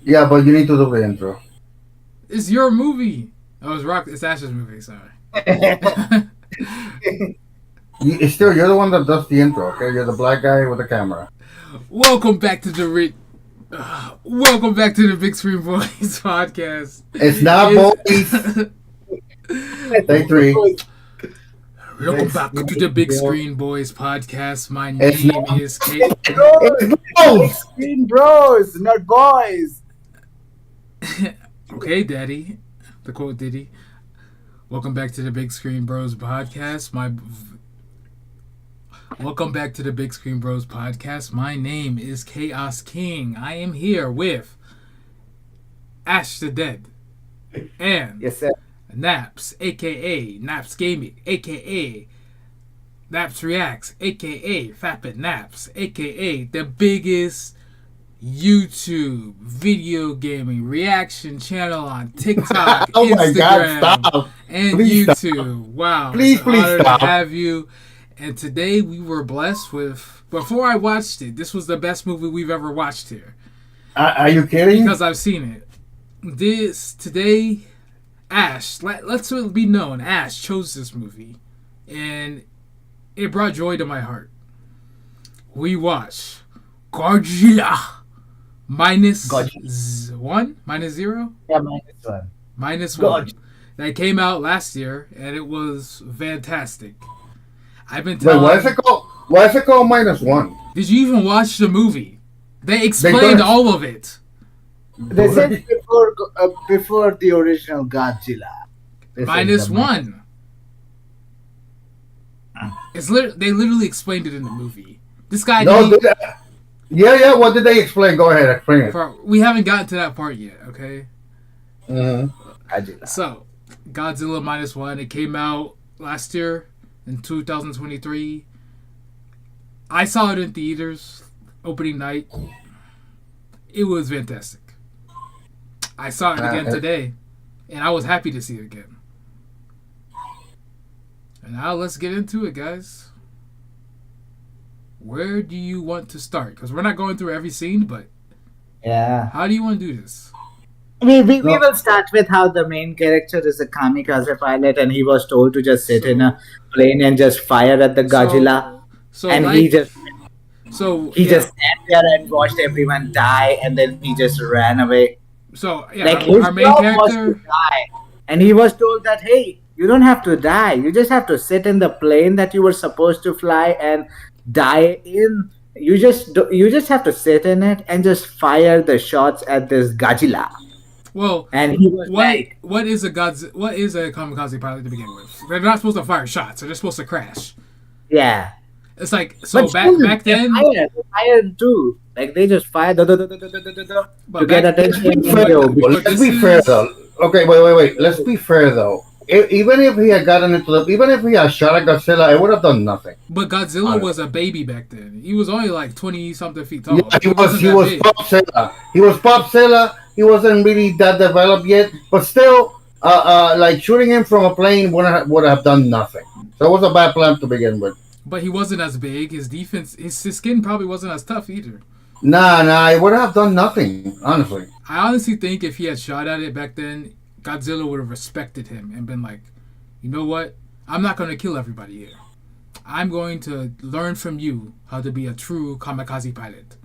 Yeah, but you need to do the intro. It's your movie. Oh, it's Ash's movie. Sorry. Still, you're the one that does the intro. Okay, you're the black guy with the camera. welcome back to the welcome back to the Big Screen Boys podcast. It's not boys. Day three. Welcome back to the Big Screen Boys podcast. My It's name not. is Kate. It's boys. Screen bros, not boys. Okay, Daddy. The quote Diddy. Welcome back to the Big Screen Bros podcast. Welcome back to the Big Screen Bros podcast. My name is Chaos King. I am here with Ash the Dead and Yes, sir. Naps, aka Naps Gaming, aka Naps Reacts, aka Fappin Naps, aka the biggest YouTube video gaming reaction channel on TikTok, Oh my God! Instagram, Stop. and Please YouTube. stop. Wow. Please, it's an please honor stop. to have you. And today we were blessed with, before I watched it, this was the best movie we've ever watched here. Are you kidding? Because I've seen it. Today, Ash, let's be known, Ash chose this movie. And it brought joy to my heart. We watched Godzilla Minus One? Minus Zero? Yeah, minus one. Minus God. One. That came out last year, and it was fantastic. I've been Wait, telling. why is it called? Why is it called -1? Did you even watch the movie? They explained don't. all of it. They said before the original Godzilla. They said Minus the One. They literally explained it in the movie. This guy. No, didn't- yeah. What did they explain? Go ahead, explain it. we haven't gotten to that part yet. Okay. Mhm. Godzilla. So, Godzilla Minus One. It came out last year in 2023. I saw it in theaters opening night. It was fantastic. I saw it again today, and I was happy to see it again. And now let's get into it, guys. Where do you want to start? Because we're not going through every scene, but Yeah. how do you want to do this? We will start with how the main character is a kamikaze pilot and he was told to just sit in a plane and just fire at the Godzilla. So and like, he just yeah. just sat there and watched everyone die and then he just ran away. So yeah, Like his our main job was to character. die. And he was told that, hey, you don't have to die. You just have to sit in the plane that you were supposed to fly and die in. You just have to sit in it and just fire the shots at this Godzilla. Well, And he was like, what is a kamikaze pilot to begin with? They're not supposed to fire shots. They're just supposed to crash. yeah. It's like so But back still, back they then. fired too. Like they just fire But to get back- attention. Let's this be fair is- though. Okay, wait. Let's be fair though. Even if he had gotten into even if he had shot at Godzilla, it would have done nothing. But Godzilla was a baby back then. He was only like 20 something feet tall. Yeah, he wasn't was that big. Popzilla. He was Popzilla. He wasn't really that developed yet, but still, like shooting him from a plane would have done nothing. So it was a bad plan to begin with. But he wasn't as big. His defense, his skin probably wasn't as tough either. Nah, it would have done nothing. Honestly. I honestly think if he had shot at it back then, Godzilla would have respected him and been like, you know what? I'm not going to kill everybody here. I'm going to learn from you how to be a true kamikaze pilot.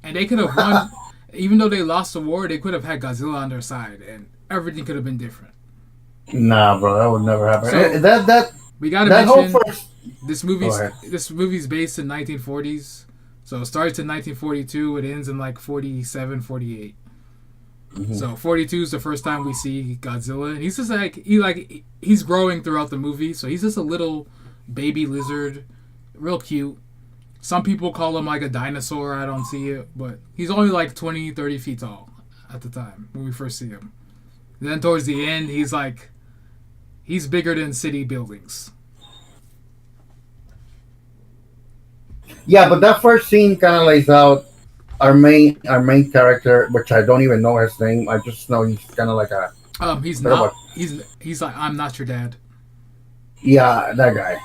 And they could have won, even though they lost the war, they could have had Godzilla on their side and everything could have been different. Nah, bro, that would never happen. So- that We got to that whole mention first. this Go ahead. movie's based in 1940s. So it starts in 1942, it ends in like 47, 48. Mhm. So 42 is the first time we see Godzilla, and he's just he's growing throughout the movie. So he's just a little baby lizard, real cute. Some people call him like a dinosaur. I don't see it, but he's only like 20, 30 feet tall at the time when we first see him. Then towards the end, he's bigger than city buildings. Yeah, but that first scene kind of lays out our main character, which I don't even know his name. I just know he's kind of like a He's What not. about- He's like, I'm not your dad. yeah, that guy,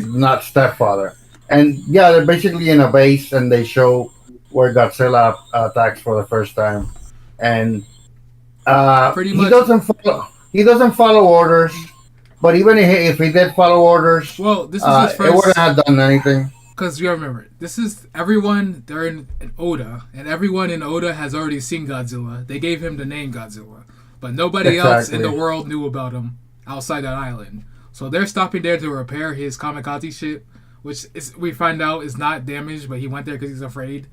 not stepfather. And yeah, they're basically in a base, and they show where Godzilla attacks for the first time, and Pretty he much. doesn't follow. He doesn't follow orders. But even if he did follow orders, Well, this was his it wouldn't first. have done anything. Because you remember, this is everyone. They're in Oda, and everyone in Oda has already seen Godzilla. They gave him the name Godzilla, but nobody else in the Exactly. world knew about him outside that island. So they're stopping there to repair his kamikaze ship, which is, we find out is not damaged, but he went there because he's afraid.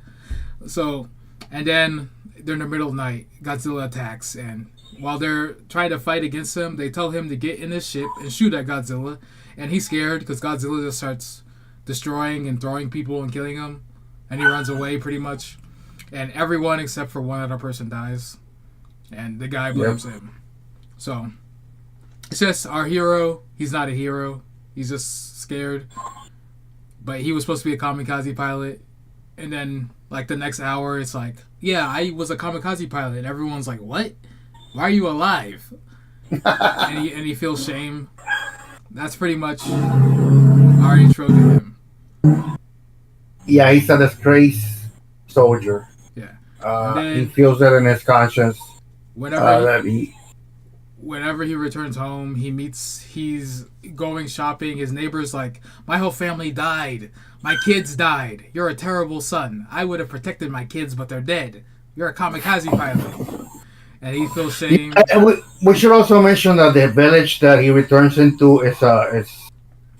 So, and then during the middle of the night, Godzilla attacks, and while they're trying to fight against him, they tell him to get in his ship and shoot at Godzilla, and he's scared because Godzilla just starts destroying and throwing people and killing them, and he runs away pretty much, and everyone except for one other person dies, and the guy Yep. blames him. So it's just our hero. He's not a hero. He's just scared. But he was supposed to be a kamikaze pilot, and then like the next hour, it's like, yeah, I was a kamikaze pilot, and everyone's like, what? Why are you alive? And he feels shame. That's pretty much our intro to him. Yeah, he's a disgraced soldier. Yeah. He Then feels that in his conscience. whenever he, That he, whenever he returns home, he's going shopping. His neighbor's like, my whole family died. My kids died. You're a terrible son. I would have protected my kids, but they're dead. You're a kamikaze pilot. And he feels shame. and we should also mention that the village that he returns into is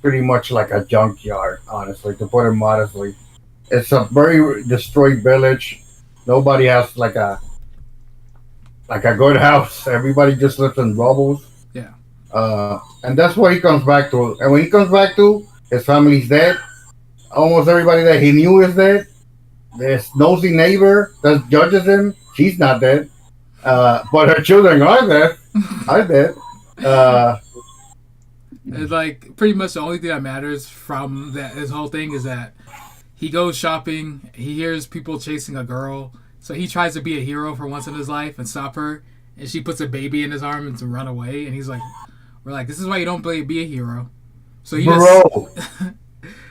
pretty much like a junkyard. Honestly, to put it modestly, it's a very destroyed village. Nobody has like a good house. Everybody just lives in rubble. Yeah. And that's what he comes back to. And when he comes back to, his family's dead. Almost everybody that he knew is dead. This nosy neighbor that judges him, she's not dead. But her children are dead. Are dead. Uh, It's like pretty much the only thing that matters from that his whole thing is that he goes shopping, he hears people chasing a girl, so he tries to be a hero for once in his life and stop her, and she puts a baby in his arm and to run away, and he's like, we're like, this is why you don't be a hero. So he bro, just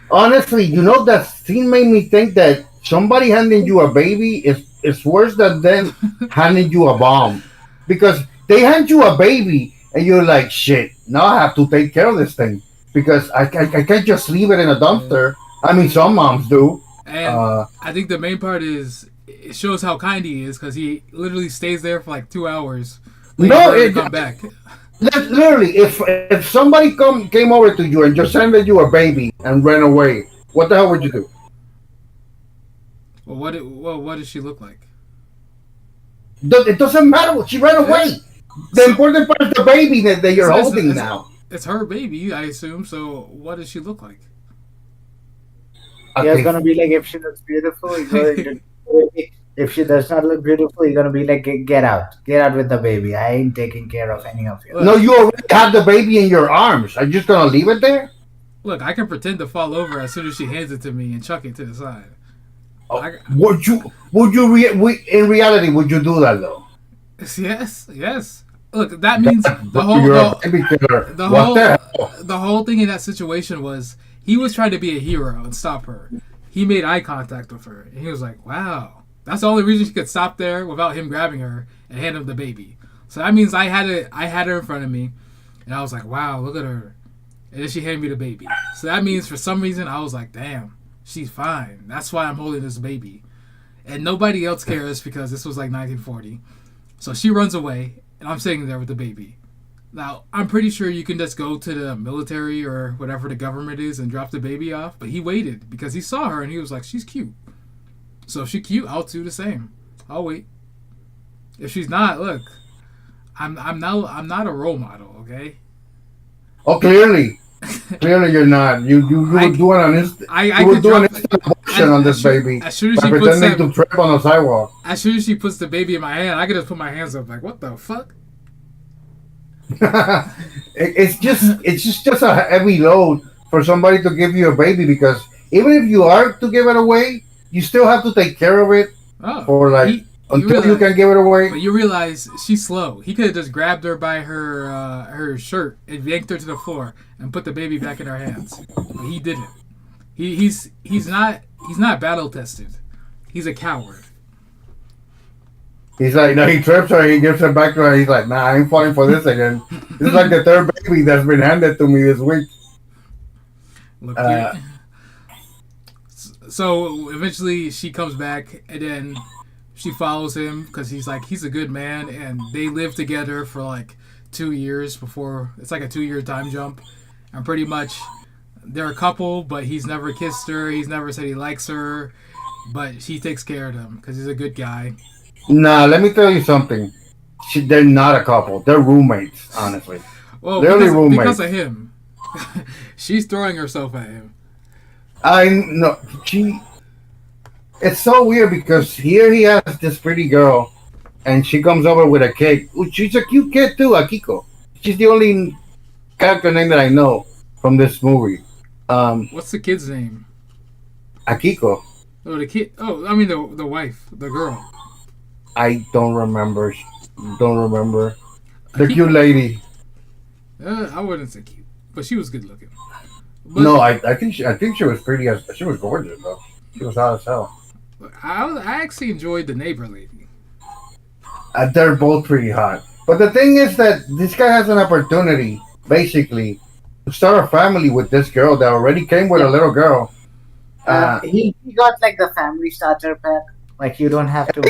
honestly, that scene made me think that somebody handing you a baby is worse than them handing you a bomb. Because they hand you a baby and you're like, shit, now I have to take care of this thing. Because I can't just leave it in a dumpster. I mean, some moms do. and I think the main part is it shows how kind he is because he literally stays there for like 2 hours waiting No, for her to come back. literally, if somebody came over to you and just handed you a baby and ran away, what the hell would you do? What does she look like? It doesn't matter. She ran away. The important part is the baby that you're So holding now. It's her baby, I assume. So what does she look like? You're Okay. gonna be like, if she looks beautiful, you're going to, if she does not look beautiful, you're gonna be like, get out with the baby. I ain't taking care of any of you. No, you already have the baby in your arms. Are you just gonna leave it there? Look, I can pretend to fall over as soon as she hands it to me and chuck it to the side. In reality, would you do that though? Yes. Look, that means You're a baby killer. the What whole the hell? the whole thing in that situation was he was trying to be a hero and stop her. He made eye contact with her, and he was like, "Wow, that's the only reason she could stop there without him grabbing her and hand him the baby." So that means I had her in front of me, and I was like, "Wow, look at her," and then she handed me the baby. So that means for some reason I was like, "Damn, she's fine." That's why I'm holding this baby, and nobody else cares because this was like 1940. So she runs away, and I'm sitting there with the baby. Now, I'm pretty sure you can just go to the military or whatever the government is and drop the baby off, but he waited because he saw her and he was like, she's cute. So if she's cute, I'll do the same. I'll wait. If she's not, look, I'm not a role model, okay? Oh, clearly you're not. You I- were doing I you were could doing drop an instant abortion on this baby as soon as by she puts pretending that, to trip on the sidewalk. as soon as she puts the baby in my hand, I could just put my hands up like, what the fuck? It's just a heavy load for somebody to give you a baby because even if you are to give it away, you still have to take care of it Oh, for like he- until you can give it away. But you realize she's slow. He could have just grabbed her by her shirt and yanked her to the floor and put the baby back in her hands. But he didn't. He's not battle tested. He's a coward. He's like, no, he trips her, he gives her back to her. He's like, nah, I ain't falling for this again. This is like the third baby that's been handed to me this week. Look, so eventually she comes back, and then she follows him because he's a good man, and they live together for like 2 years before it's like a 2 year time jump, and pretty much they're a couple, but he's never kissed her, he's never said he likes her, but she takes care of him because he's a good guy. Nah, let me tell you something. They're not a couple. They're roommates, honestly. Well, They're only roommates. because of him. She's throwing herself at him. I know. It's so weird because here he has this pretty girl, and she comes over with a kid. She's a cute kid too, Akiko. She's the only character name that I know from this movie. What's the kid's name? Akiko. Oh, the kid. Oh, I mean the wife, the girl. I don't remember. The cute lady. I wouldn't say cute, but she was good looking. But No, I think she was pretty. She was gorgeous though. She was hot as hell. I actually enjoyed the neighbor lady. They're both pretty hot. But the thing is that this guy has an opportunity, basically, to start a family with this girl that already came with a little girl. He got like the family starter pack. Like you don't have to.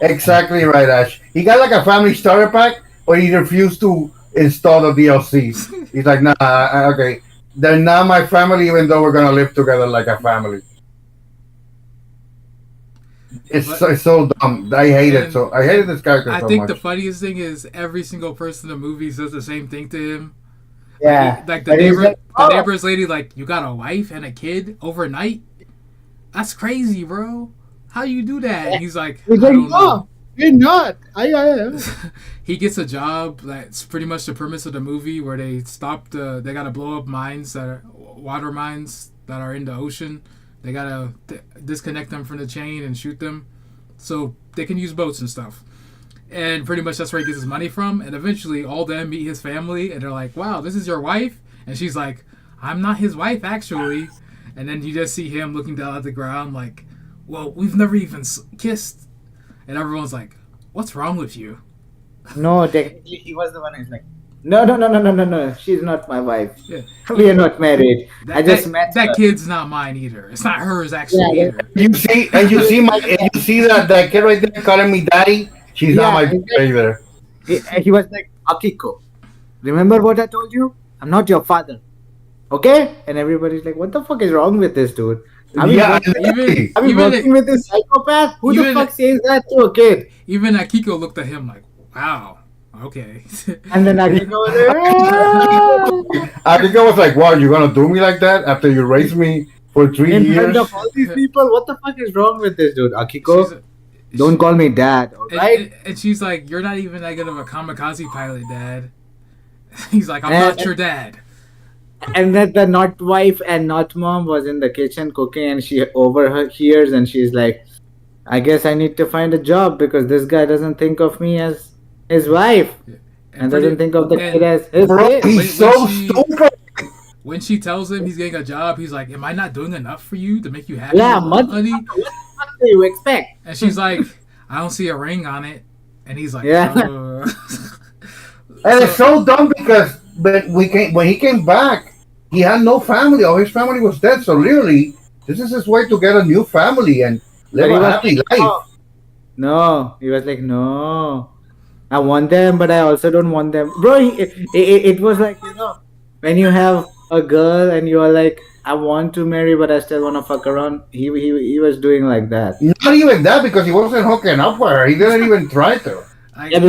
Exactly right, Ash. He got like a family starter pack, but he refused to install the DLC. He's like, nah, okay, they're not my family, even though we're gonna live together like a family. It's so dumb. I hate it. So I hated this character so much. I think the funniest thing is every single person in the movie says the same thing to him. Yeah, Like the neighbor, the neighbor's lady, like, you got a wife and a kid overnight? That's crazy, bro. How you do that? And he's like, I don't know. You're not. I am. He gets a job. That's pretty much the premise of the movie, where they they gotta blow up mines that are water mines that are in the ocean. They gotta disconnect them from the chain and shoot them, so they can use boats and stuff. And pretty much that's where he gets his money from. And eventually, all them meet his family, and they're like, "Wow, this is your wife?" And she's like, "I'm not his wife, actually." And then you just see him looking down at the ground, like, "Well, we've never even kissed." And everyone's like, "What's wrong with you?" No, technically he was the one who's like, no. She's not my wife. Yeah. We are not married. I just met her. That kid's not mine either. It's not hers actually either. You see that kid right there calling me daddy. She's not my baby either. He was like, Akiko, remember what I told you? I'm not your father. Okay? And everybody's like, what the fuck is wrong with this dude? Even working with this psychopath? Who the fuck says that to a kid? Even Akiko looked at him like, wow, okay. And then Akiko was like, Akiko was like, wow, you're gonna do me like that after you raised me for 3 years? In front of all these people, what the fuck is wrong with this dude? Akiko, don't call me dad, alright? And she's like, you're not even that good of a kamikaze pilot, dad. He's like, I'm not your dad. And then the not wife and not mom was in the kitchen cooking, and she overhears, and she's like, I guess I need to find a job because this guy doesn't think of me as his wife and doesn't think of the kid as his kid. He's so stupid. When she tells him he's getting a job, he's like, am I not doing enough for you to make you happy? Yeah, honey? What the fuck do you expect? And she's like, I don't see a ring on it. And he's like, yeah. And it's so dumb because when he came back, he had no family. All his family was dead. So literally, this is his way to get a new family and live a happy life. No, he was like, no, I want them, but I also don't want them, bro. It was like, when you have a girl and you are like, I want to marry, but I still want to fuck around. He was doing like that. Not even that, because he wasn't hooking up with her. He didn't even try to. In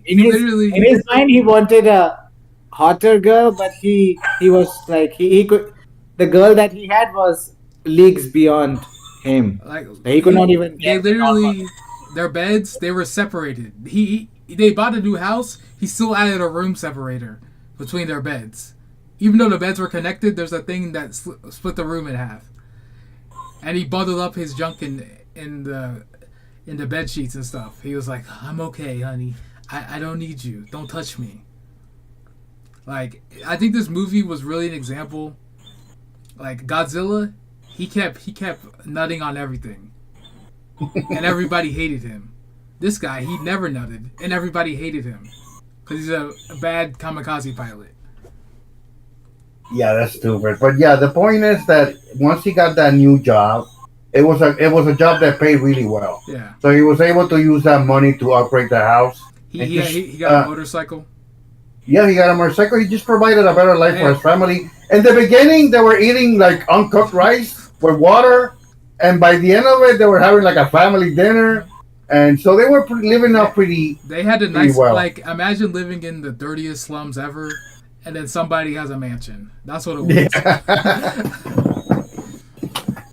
his mind, he wanted a hotter girl, but he was like, he could. The girl that he had was leagues beyond him. Like, he could not even. They literally, their beds, they were separated. They bought a new house. He still added a room separator between their beds. Even though the beds were connected, there's a thing that split the room in half. And he bundled up his junk in the bed sheets and stuff. He was like, I'm okay, honey. I don't need you. Don't touch me. Like, I think this movie was really an example. Like, Godzilla, he kept nutting on everything, and everybody hated him. This guy, he never nutted, and everybody hated him because he's a bad kamikaze pilot. Yeah, that's stupid. But yeah, the point is that once he got that new job, it was a job that paid really well. Yeah, So he was able to use that money to upgrade the house he and he, just he got a motorcycle. yeah, he got a motorcycle. He just provided a better life for And his family. In the beginning, they were eating like uncooked rice with water, and by the end of it, they were having like a family dinner, and so they were living up they had a pretty nice, well. like, imagine living in the dirtiest slums ever, and then somebody has a mansion. That's what it Yeah. was.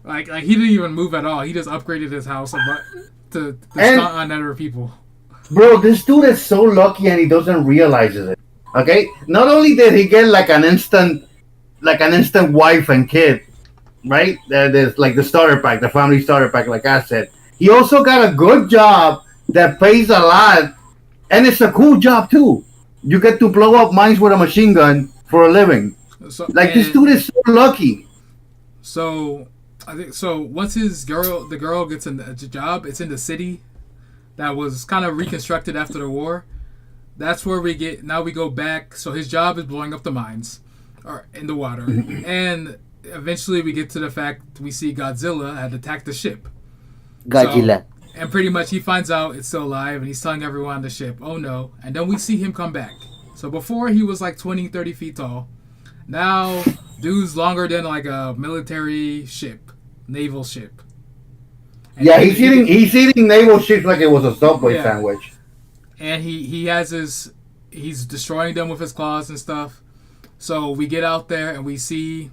Like he didn't even move at all. He just upgraded his house to And stunt on other people. bro, this dude is so lucky, and he doesn't realize it. Okay, not only did he get like an instant wife and kid, right? There's like the starter pack, the family starter pack, like I said. He also got a good job that pays a lot, and it's a cool job too. You get to blow up mines with a machine gun for a living. So Like this and dude is so lucky. so I think so. Once the girl gets a job. It's in the city that was kind of reconstructed after the war. That's where we go back. So his job is blowing up the mines, or in the water, and eventually we get to the fact we see Godzilla had attacked the ship. So, Godzilla. and pretty much he finds out it's still alive, and he's telling everyone on the ship, oh no. And then we see him come back. So before he was like 20, 30 feet tall. Now, dude's longer than like a military ship, naval ship. And Yeah, he's eating naval ships like it was a Subway yeah, sandwich. and he's destroying them with his claws and stuff. So we get out there and we see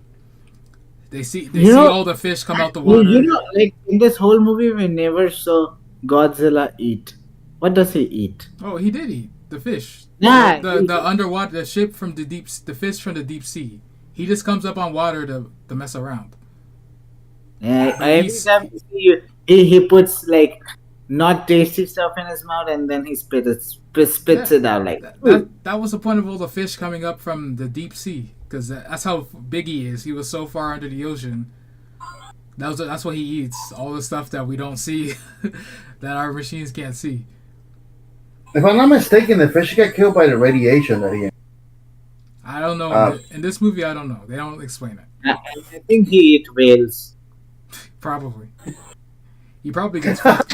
they You see know, all the fish come out the you water. know, like in this whole movie, we never saw Godzilla eat. What does he eat? Oh, he did eat the fish. Yeah, The underwater the ship from the fish from the deep sea. He just comes up on water to mess around. yeah, But every time you see you, he puts like not tasty stuff in his mouth and then he spits Yeah, it out like. that was the point of all the fish coming up from the deep sea because that's how big he is. He was so far under the ocean. That's what he eats. All the stuff that we don't see, that our machines can't see. If I'm not mistaken, the fish get killed by the radiation that he. I don't know. Uh, In this movie, I don't know. They don't explain it. I think he ate whales. Probably. He probably gets fucked.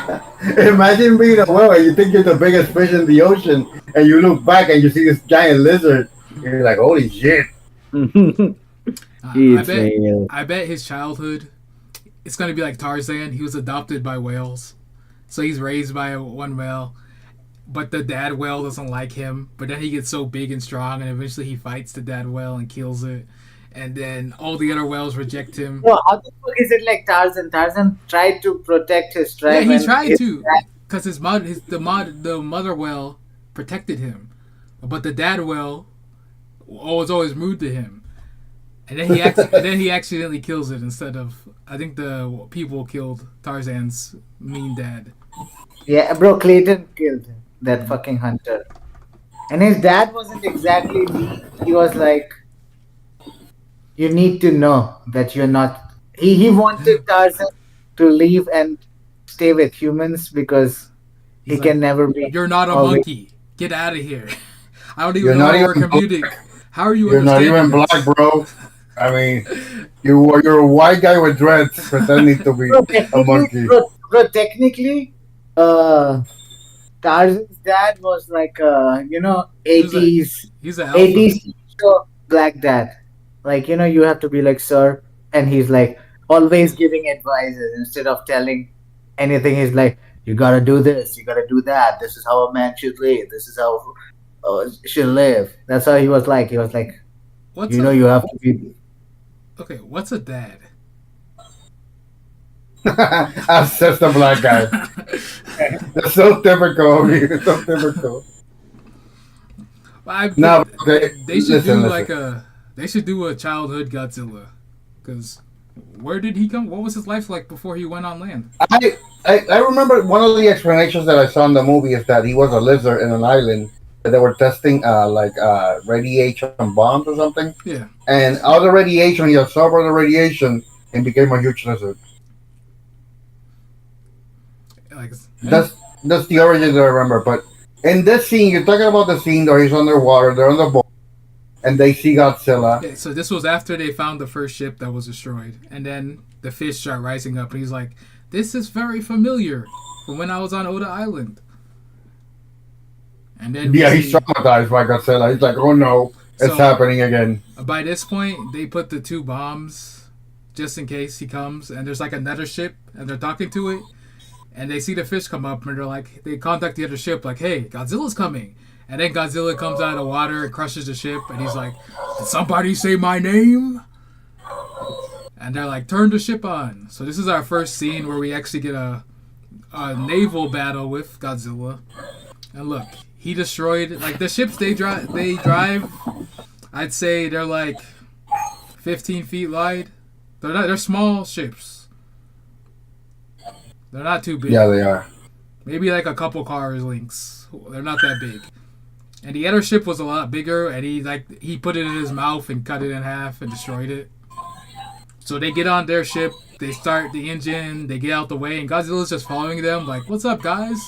Imagine being a whale and you think you're the biggest fish in the ocean, and you look back and you see this giant lizard. You're like, holy shit! He I eats bet. whales. I bet his childhood, it's gonna be like Tarzan. He was adopted by whales, so he's raised by one whale. But the dad whale doesn't like him. But then he gets so big and strong, and eventually he fights the dad whale and kills it. And then all the other whales reject him. No, how the fuck is it like Tarzan? Tarzan tried to protect his Yeah, tribe. he and tried his to, tribe- because the mother whale protected him, but the dad whale was always rude to him. And then he accidentally kills it instead of, I think the people killed Tarzan's mean dad. Yeah, bro, Clayton killed him, that fucking hunter. And his dad wasn't exactly mean. He was like, you need to know that you're not. He wanted Tarzan to leave and stay with humans because he He's can like, never be you're not a always. monkey. Get out of here. I don't You're even know not how we're even commuting. How are you You're not even understanding black, bro. I mean, you're a white guy with dreads pretending to be Bro, a monkey. technically, Tarzan's dad was like, He's a 80s he's an alpha. 80s show black dad. Like, you have to be like, sir. And he's like, always giving advices instead of telling anything. He's like, you gotta do this, you gotta do that. This is how a man should live. This is how should live. That's how he was like. He was like, What's you have to be. okay? What's a dad? That's just a black guy. That's so typical of you. It's so typical. No, okay. They should Listen, do listen. like they should do a childhood Godzilla, because where did he come? What was his life like before he went on land? I remember one of the explanations that I saw in the movie is that he was a lizard in an island that they were testing radiation bombs or something, Yeah, and all the radiation he absorbed all the radiation, and became a huge lizard. Like, That's that's the origin that I remember. But in this scene, you're talking about the scene where he's underwater, they're on the boat, and they see Godzilla. yeah, so this was after they found the first ship that was destroyed, and then the fish start rising up, and he's like, "This is very familiar from when I was on Oda Island." And then we Yeah, he's see, traumatized by Godzilla. He's like, oh no, it's so happening again. by this point, they put the two bombs just in case he comes, and there's like another ship, and they're talking to it, and they see the fish come up, and they're like, they contact the other ship, like, "Hey, Godzilla's coming." And then Godzilla comes out of the water and crushes the ship, and he's like, "Did somebody say my name?" And they're like, "Turn the ship on." So this is our first scene where we actually get a naval battle with Godzilla. And look, he destroyed like the ships they drive. They drive. I'd say they're like 15 feet wide. They're not. They're small ships. They're not too big. Yeah, they are. Maybe like a couple cars lengths. They're not that big. And the other ship was a lot bigger, and he put it in his mouth and cut it in half and destroyed it. So they get on their ship, they start the engine, they get out the way, and Godzilla's just following them, like, "What's up, guys?"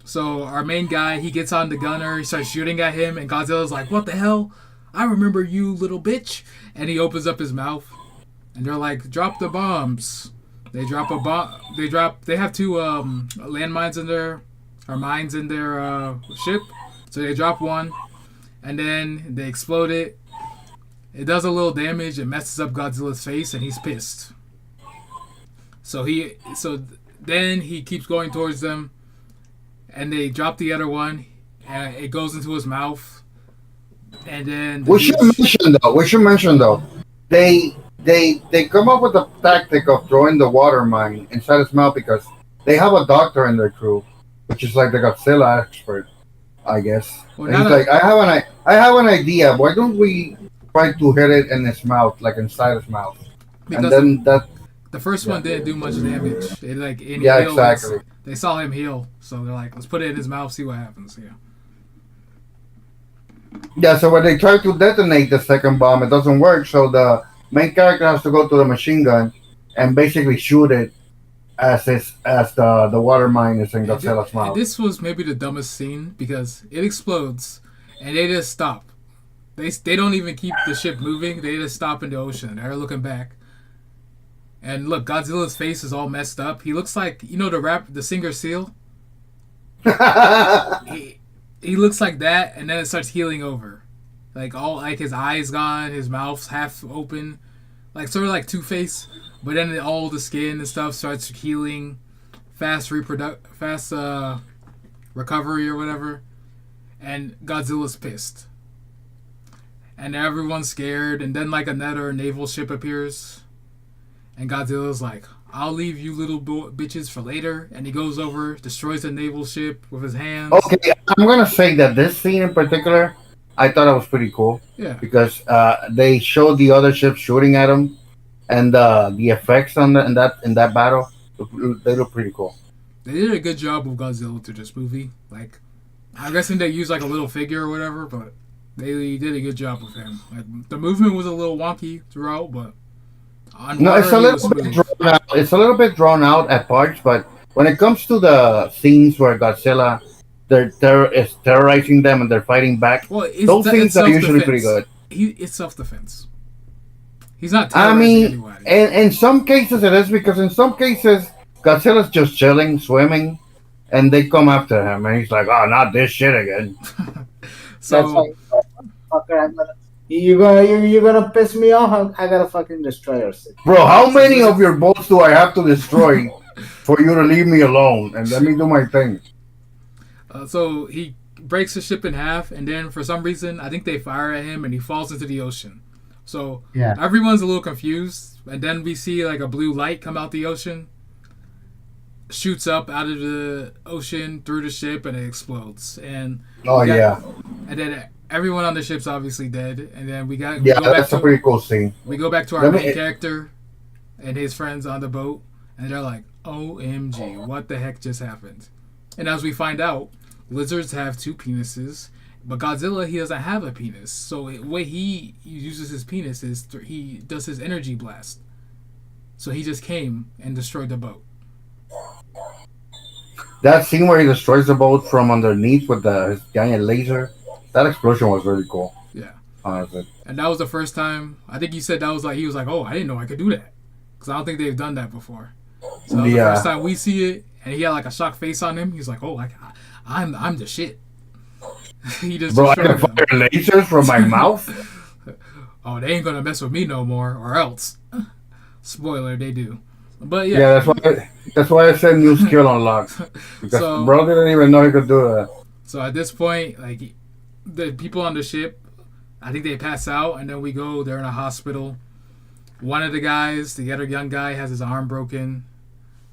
So our main guy, he gets on the gunner, he starts shooting at him, and Godzilla's like, "What the hell? I remember you, little bitch." And he opens up his mouth, and they're like, "Drop the bombs." They drop a bomb. They have two landmines in their, or mines in their ship. So they drop one, and then they explode it. It does a little damage. It messes up Godzilla's face, and he's pissed. So then he keeps going towards them, and they drop the other one, and it goes into his mouth. And then We should mention though, they come up with the tactic of throwing the water mine inside his mouth because they have a doctor in their crew, which is like the Godzilla expert, I guess. Well, And he's like, I have an idea. Why don't we try to hit it in his mouth, like inside his mouth? And because then that, the first one didn't do much damage. It like in yeah, heal, exactly. They saw him heal, so they're like, "Let's put it in his mouth, see what happens." Yeah. Yeah, so when they try to detonate the second bomb, it doesn't work. So the main character has to go to the machine gun and basically shoot it as the water mine is in Godzilla's And mouth. this was maybe the dumbest scene because it explodes, and they just stop. They don't even keep the ship moving. They just stop in the ocean. They're looking back. And look, Godzilla's face is all messed up. He looks like, the singer Seal. He looks like that, and then it starts healing over, like all like his eyes gone, his mouth's half open, like sort of like Two-Face. But then all the skin and stuff starts healing, fast recovery or whatever, and Godzilla's pissed, and everyone's scared. And then like another naval ship appears, and Godzilla's like, "I'll leave you little bitches for later." And he goes over, destroys the naval ship with his hands. Okay, I'm gonna say that this scene in particular, I thought it was pretty cool Yeah. because they showed the other ships shooting at him, and the effects in that battle, they look pretty cool. They did a good job with Godzilla through this movie. Like, I'm guessing they used like a little figure or whatever, but they did a good job with him. Like, the movement was a little wonky throughout, but on No, water, it's a he was little bit smooth. drawn out. It's a little bit drawn out at parts, but when it comes to the scenes where Godzilla is terrorizing them and they're fighting back, Well, those it's scenes are usually pretty self-defense. good. It's self-defense. He's not I terrorizing mean, anybody. in some cases it is because in some cases Godzilla's just chilling, swimming, and they come after him, and he's like, "Oh, not this shit again." That's So why, fucker, you're gonna piss me off. I gotta fucking destroy your city. Bro, how many of your boats do I have to destroy for you to leave me alone and let me do my thing? so he breaks the ship in half, and then for some reason, I think they fire at him, and he falls into the ocean. So Yeah. everyone's a little confused, and then we see like a blue light come out the ocean, shoots up out of the ocean through the ship, and it explodes. And Oh we got- yeah, and then everyone on the ship's obviously dead. And then we yeah, go back that's a to pretty cool scene. our Let me- main character and his friends on the boat, and they're like, "OMG, what the heck just happened?" And as we find out, lizards have two penises, but Godzilla, he doesn't have a penis. So the way he uses his penis is he does his energy blast. So he just came and destroyed the boat. That scene where he destroys the boat from underneath with his giant laser, that explosion was really cool. Yeah. Honestly. And that was the first time. I think you said that was like he was like, "Oh, I didn't know I could do that," because I don't think they've done that before. So that was the first time we see it, and he had like a shocked face on him. He's like, "Oh, I'm the shit." He just Bro, I can destroyed fire them. lasers from my mouth. Oh, they ain't gonna mess with me no more, or else. Spoiler, they do. But Yeah, yeah. that's why I said new skill unlocked. Because So bro didn't even know he could do that. so at this point, like the people on the ship, I think they pass out, and then we go. They're in a hospital. One of the guys, the other young guy, has his arm broken.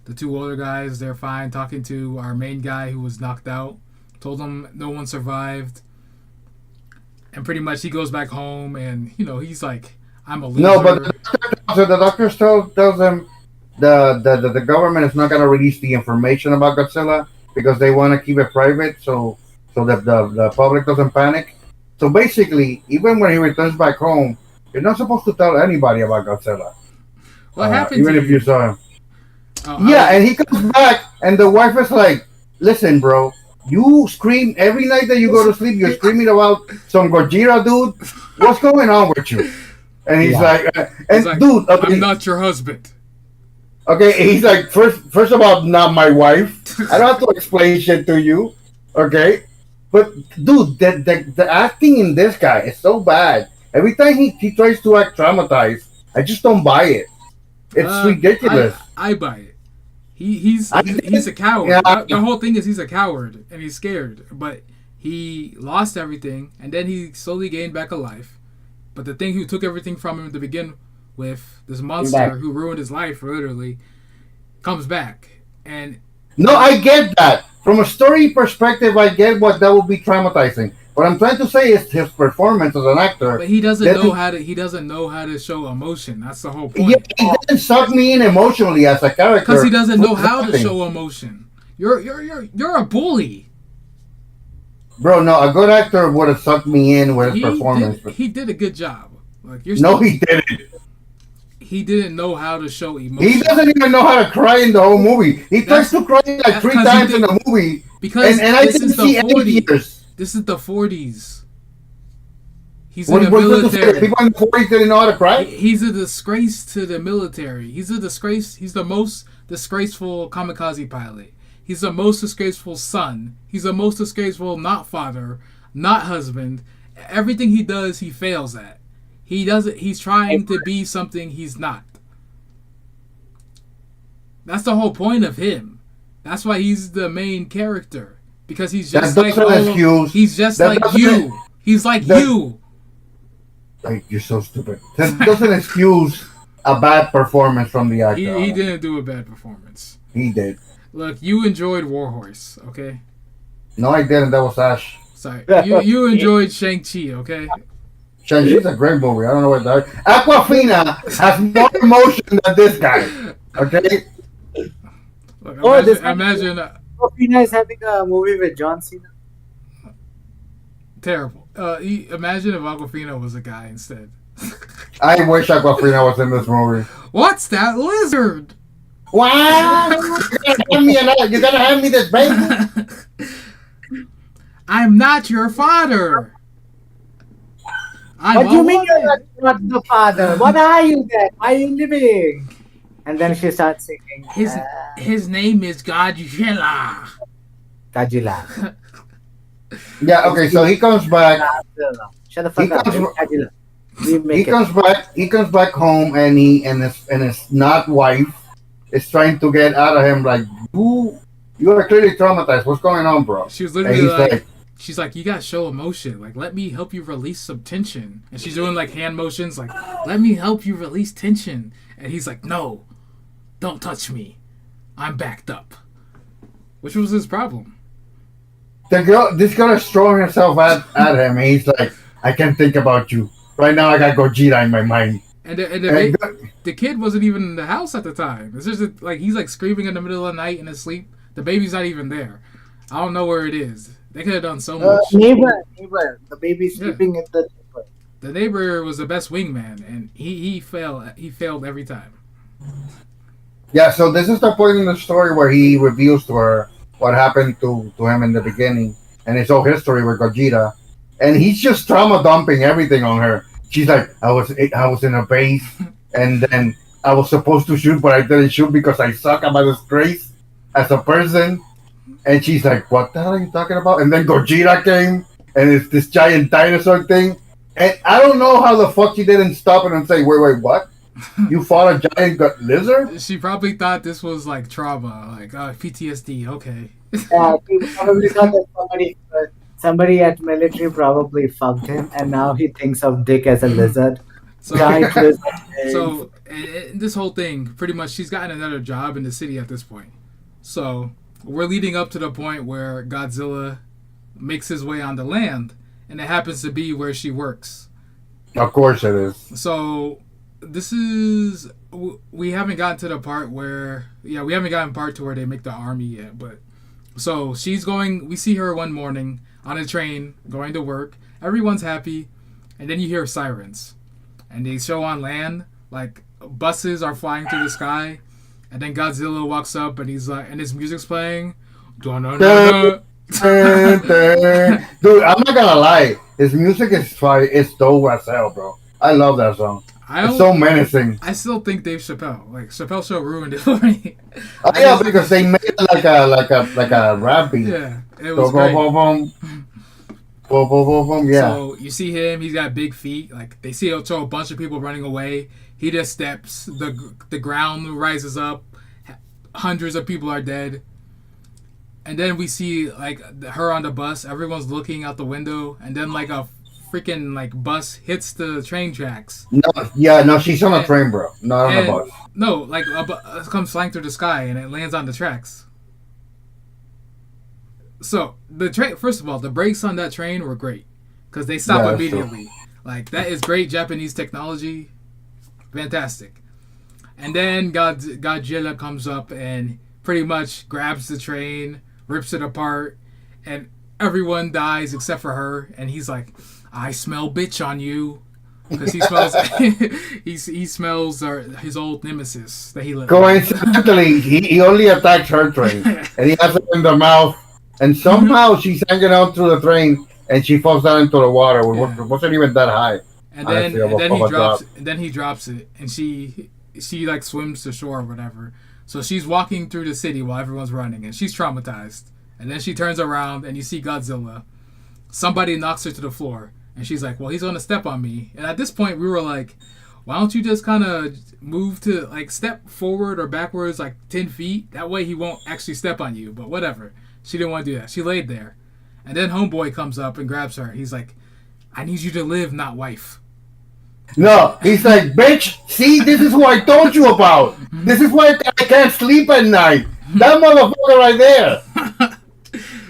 The two older guys, they're fine. Talking to our main guy who was knocked out, told him no one survived, and pretty much he goes back home, and he's like, "I'm a No, but loser." the doctor still tells him the government is not gonna release the information about Godzilla because they want to keep it private, so that the public doesn't panic. So basically, even when he returns back home, you're not supposed to tell anybody about Godzilla, What happened even to if you you? saw him. Oh, Yeah, and he comes back, and the wife is like, "Listen, bro, you scream every night that you go to sleep. You're screaming about some Gojira dude. What's going on with you?" And he's Yeah. like, he's "And like, dude, "I'm okay, not your husband." okay." He's like, first of all, not my wife. I don't have to explain shit to you, okay? But dude, the acting in this guy is so bad. Every time he tries to act traumatized, I just don't buy it. It's I ridiculous. I buy it. He's a Yeah, coward. The whole thing is he's a coward and he's scared. But he lost everything and then he slowly gained back a life. But the thing who took everything from him to begin with, this monster who ruined his life literally, comes back. And no, I get that. From a story perspective, I get what that would be traumatizing. What I'm trying to say is his performance as an actor. but he doesn't That know how to show emotion. That's the whole yeah, point. it doesn't suck me in emotionally as a character. Because he doesn't know for how to nothing. show emotion. You're a bully. Bro, no, a good actor would have sucked me in with his performance. He did a good job. Like you're No, still, he didn't. he didn't know how to show emotion. He doesn't even know how to cry in the whole movie. He tries to cry like three 'cause he times in did- the movie, because and I this didn't is the see any 40s. tears. This is the 40s. He's What in the was supposed to say? military. People in the 40s didn't know how to cry? He's a disgrace to the military. He's a disgrace. He's the most disgraceful kamikaze pilot. He's the most disgraceful son. He's the most disgraceful not father, not husband. Everything he does, he fails at. He doesn't. He's trying to be something he's not. That's the whole point of him. That's why he's the main character because he's just That like doesn't excuse- he's just that like doesn't- you. He's like that- you. Like, you're so stupid. That doesn't excuse a bad performance from the actor. He didn't do a bad performance. He did. Look, you enjoyed Warhorse, okay? No, I didn't. That was Ash. Sorry, you enjoyed Shang-Chi, okay? Shang-Chi's a great movie. I don't know what that. Aquafina has more emotion than this guy. Okay? Look, Oh, this imagine Aquafina is having a movie with John Cena. terrible. Imagine if Aquafina was a guy instead. I wish Aquafina was in this movie. What's that lizard? Wow! You gotta hand me this baby. I'm not your father. I'm What do you a mean woman. you're not the father? What are you then? Why are you living? And then she starts singing. His name is Godzilla. Godzilla. Yeah. Okay. So he comes back. Shut the fuck He up. comes- Godzilla. We He make it. comes back. He comes back home, and his not wife is trying to get out of him. Like you are clearly traumatized. What's going on, bro? She was And literally he's like, she's like, you gotta show emotion. Like, let me help you release some tension. And she's doing like hand motions, like, let me help you release tension. And he's like, no, don't touch me. I'm backed up. Which was his problem. this girl is throwing herself at him, and he's like, I can't think about you right now. I got Gojira in my mind. And And the kid wasn't even in the house at the time. It's just that, like, he's like screaming in the middle of the night in his sleep. The baby's not even there. I don't know where it is. They could have done so much. Neighbor. The baby's Yeah. sleeping in the neighbor. The neighbor was the best wingman, and he failed every time. Yeah, so this is the point in the story where he reveals to her what happened to him in the beginning and his whole history with Gogeta. And he's just trauma dumping everything on her. She's like, I was in a base and then I was supposed to shoot but I didn't shoot because I suck. I'm a disgrace as a person. And she's like, what the hell are you talking about? And then Gogeta came and it's this giant dinosaur thing. And I don't know how the fuck she didn't stop it and say, wait, what? You fought a giant lizard? She probably thought this was like trauma, like PTSD. Okay. He probably thought that somebody at military probably fucked him, and now he thinks of Dick as a lizard, So, giant lizard. so this whole thing, pretty much, she's gotten another job in the city at this point. So we're leading up to the point where Godzilla makes his way on the land, and it happens to be where she works. Of course it is. So this is we haven't gotten to the part where we haven't gotten part to where they make the army yet, but so she's going. We see her one morning on a train going to work. Everyone's happy, and then you hear sirens, and they show on land like buses are flying through the sky, and then Godzilla walks up and he's like, and his music's playing. Dun-dun-dun-dun. Dude, I'm not gonna lie. His music is fire. It's dope as hell, bro. I love that song. It's so menacing. I still think Dave Chappelle, like Chappelle Show, ruined it for me. Oh yeah, because they made it like a rap beat. Yeah, it was Boom, great. boom, boom, boom, boom, boom, boom. Yeah. So you see him, he's got big feet. Like they see a bunch of people running away. He just steps. The ground rises up. Hundreds of people are dead. And then we see like her on the bus. Everyone's looking out the window, and then like a freaking like bus hits the train tracks. No, she's on a train, bro. Not on a bus. No, like a bus comes flying through the sky and it lands on the tracks. So the train, first of all, the brakes on that train were great because they stop immediately. Like that is great Japanese technology, fantastic. And then Godzilla comes up and pretty much grabs the train, rips it apart, and everyone dies except for her. And he's like, "I smell bitch on you," because he smells he smells his old nemesis that he lived. Coincidentally, he only attacks her train, and he has it in the mouth. And somehow she's hanging out through the train, and she falls down into the water. It wasn't even that high. And then he drops it, and she like swims to shore or whatever. So she's walking through the city while everyone's running, and she's traumatized. And then she turns around, and you see Godzilla. Somebody knocks her to the floor, and she's like, "Well, he's gonna step on me." And at this point, we were like, "Why don't you just kind of move to like step forward or backwards like 10 feet? That way he won't actually step on you." But whatever. She didn't want to do that. She laid there. And then Homeboy comes up and grabs her. He's like, "I need you to live, not wife." No, he's like, "Bitch, see, this is what I told you about. This is why I can't sleep at night. That motherfucker right there."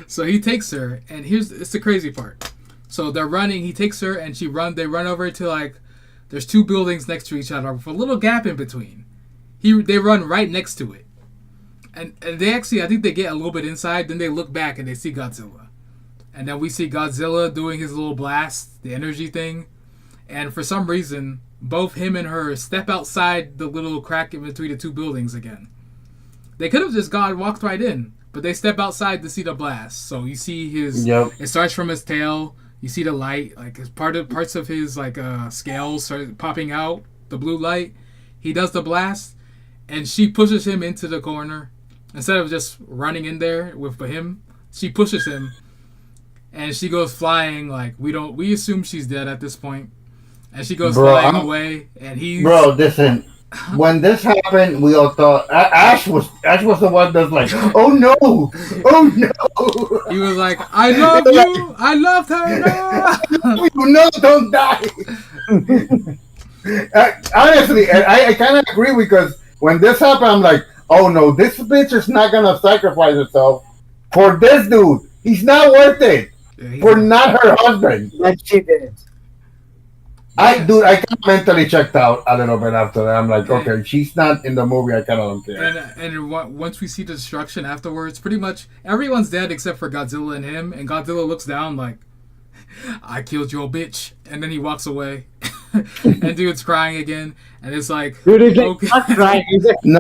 So he takes her, and it's the crazy part. So they're running. He takes her, and they run over to like, there's two buildings next to each other with a little gap in between. They run right next to it. And they actually, I think they get a little bit inside, then they look back and they see Godzilla. And then we see Godzilla doing his little blast, the energy thing. And for some reason, both him and her step outside the little crack in between the two buildings again. They could have just walked right in, but they step outside to see the blast. So you see it starts from his tail. You see the light, like parts of his like scales start popping out, the blue light. He does the blast, and she pushes him into the corner. Instead of just running in there with him, she pushes him, and she goes flying. Like we assume she's dead at this point, and she goes flying away. And listen. When this happened, we all thought Ash was the one that's like, "Oh no, oh no." He was like, "I love you, I loved her." No, don't die. Honestly, I kind of agree because when this happened, I'm like, "Oh no, this bitch is not gonna sacrifice herself for this dude. He's not worth it for not her husband." But she did. I kind of mentally checked out a little bit after that. I'm like, okay, she's not in the movie. I kind of don't care. And once we see the destruction afterwards, pretty much everyone's dead except for Godzilla and him. And Godzilla looks down like, "I killed your bitch," and then he walks away. and dude's crying again, and it's like, Dude is like okay. not crying. He's like, No,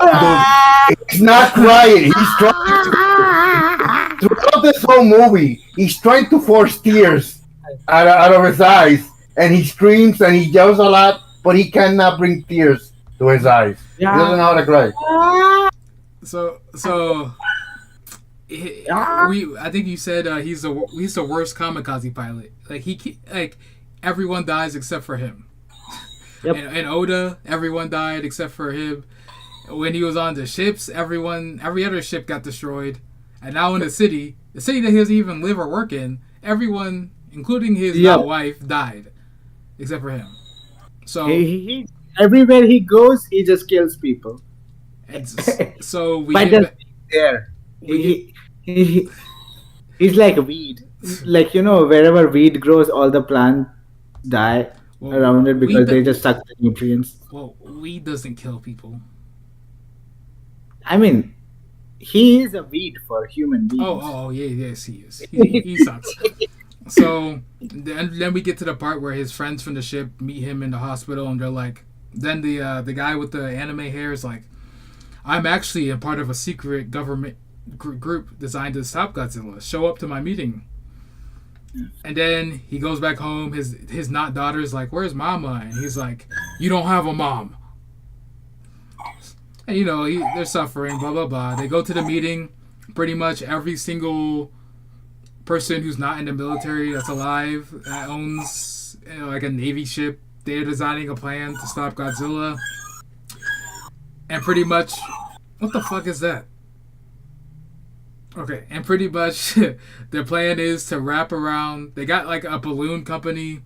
dude, he's not crying. He's trying to, throughout this whole movie, he's trying to force tears out of his eyes, and he screams and he yells a lot, but he cannot bring tears to his eyes. He doesn't know how to cry. So I think you said he's the worst kamikaze pilot. Like everyone dies except for him. Yep. And Oda, everyone died except for him. When he was on the ships, every other ship got destroyed. And now in the city that he doesn't even live or work in, everyone, including his wife, died except for him. So he everywhere he goes, he just kills people. So we But get there, he's like a weed. Like, wherever weed grows, all the plants die around it because they just suck the nutrients. Well, weed doesn't kill people. I mean, he is a weed for human beings. Oh, yeah, yes, he is. He sucks. So then we get to the part where his friends from the ship meet him in the hospital, and they're like, then the guy with the anime hair is like, I'm actually a part of a secret government group designed to stop Godzilla. Show up to my meeting. And then he goes back home. His not daughter's like, where's mama? And he's like, you don't have a mom. And they're suffering, blah blah blah. They go to the meeting. Pretty much every single person who's not in the military that's alive that owns like a navy ship, they're designing a plan to stop Godzilla. And pretty much, what the fuck is that? Okay, and pretty much their plan is to wrap around. They got like a balloon company,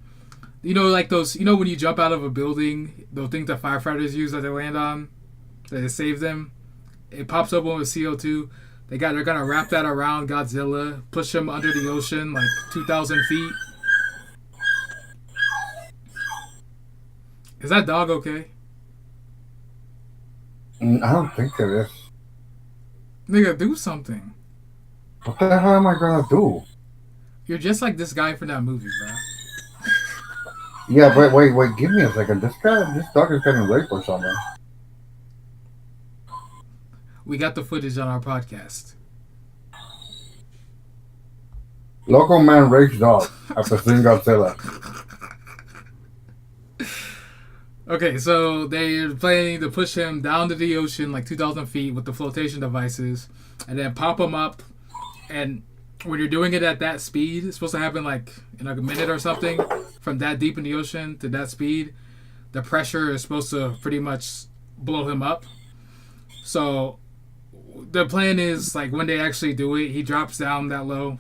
like those. When you jump out of a building, those things that firefighters use that they land on, that it saves them. It pops up with CO2. They're gonna wrap that around Godzilla, push him under the ocean like 2,000 feet. Is that dog okay? I don't think it is. Nigga, do something. What the hell am I gonna do? You're just like this guy from that movie, bro. Yeah, but wait, give me a second. This dog is getting raped or something. We got the footage on our podcast. Local man rapes dog after seeing Godzilla. Okay, so they're planning to push him down to the ocean like 2,000 feet with the flotation devices, and then pop him up. And when you're doing it at that speed, it's supposed to happen like in like a minute or something. From that deep in the ocean to that speed, the pressure is supposed to pretty much blow him up. So the plan is like when they actually do it, he drops down that low,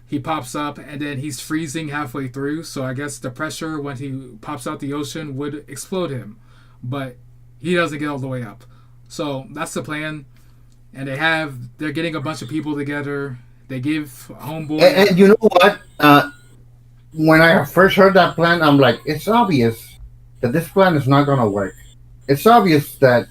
he pops up, and then he's freezing halfway through. So I guess the pressure when he pops out the ocean would explode him, but he doesn't get all the way up. So that's the plan. And they're getting a bunch of people together. They give homeboy. And you know what? When I first heard that plan, I'm like, it's obvious that this plan is not gonna work. It's obvious that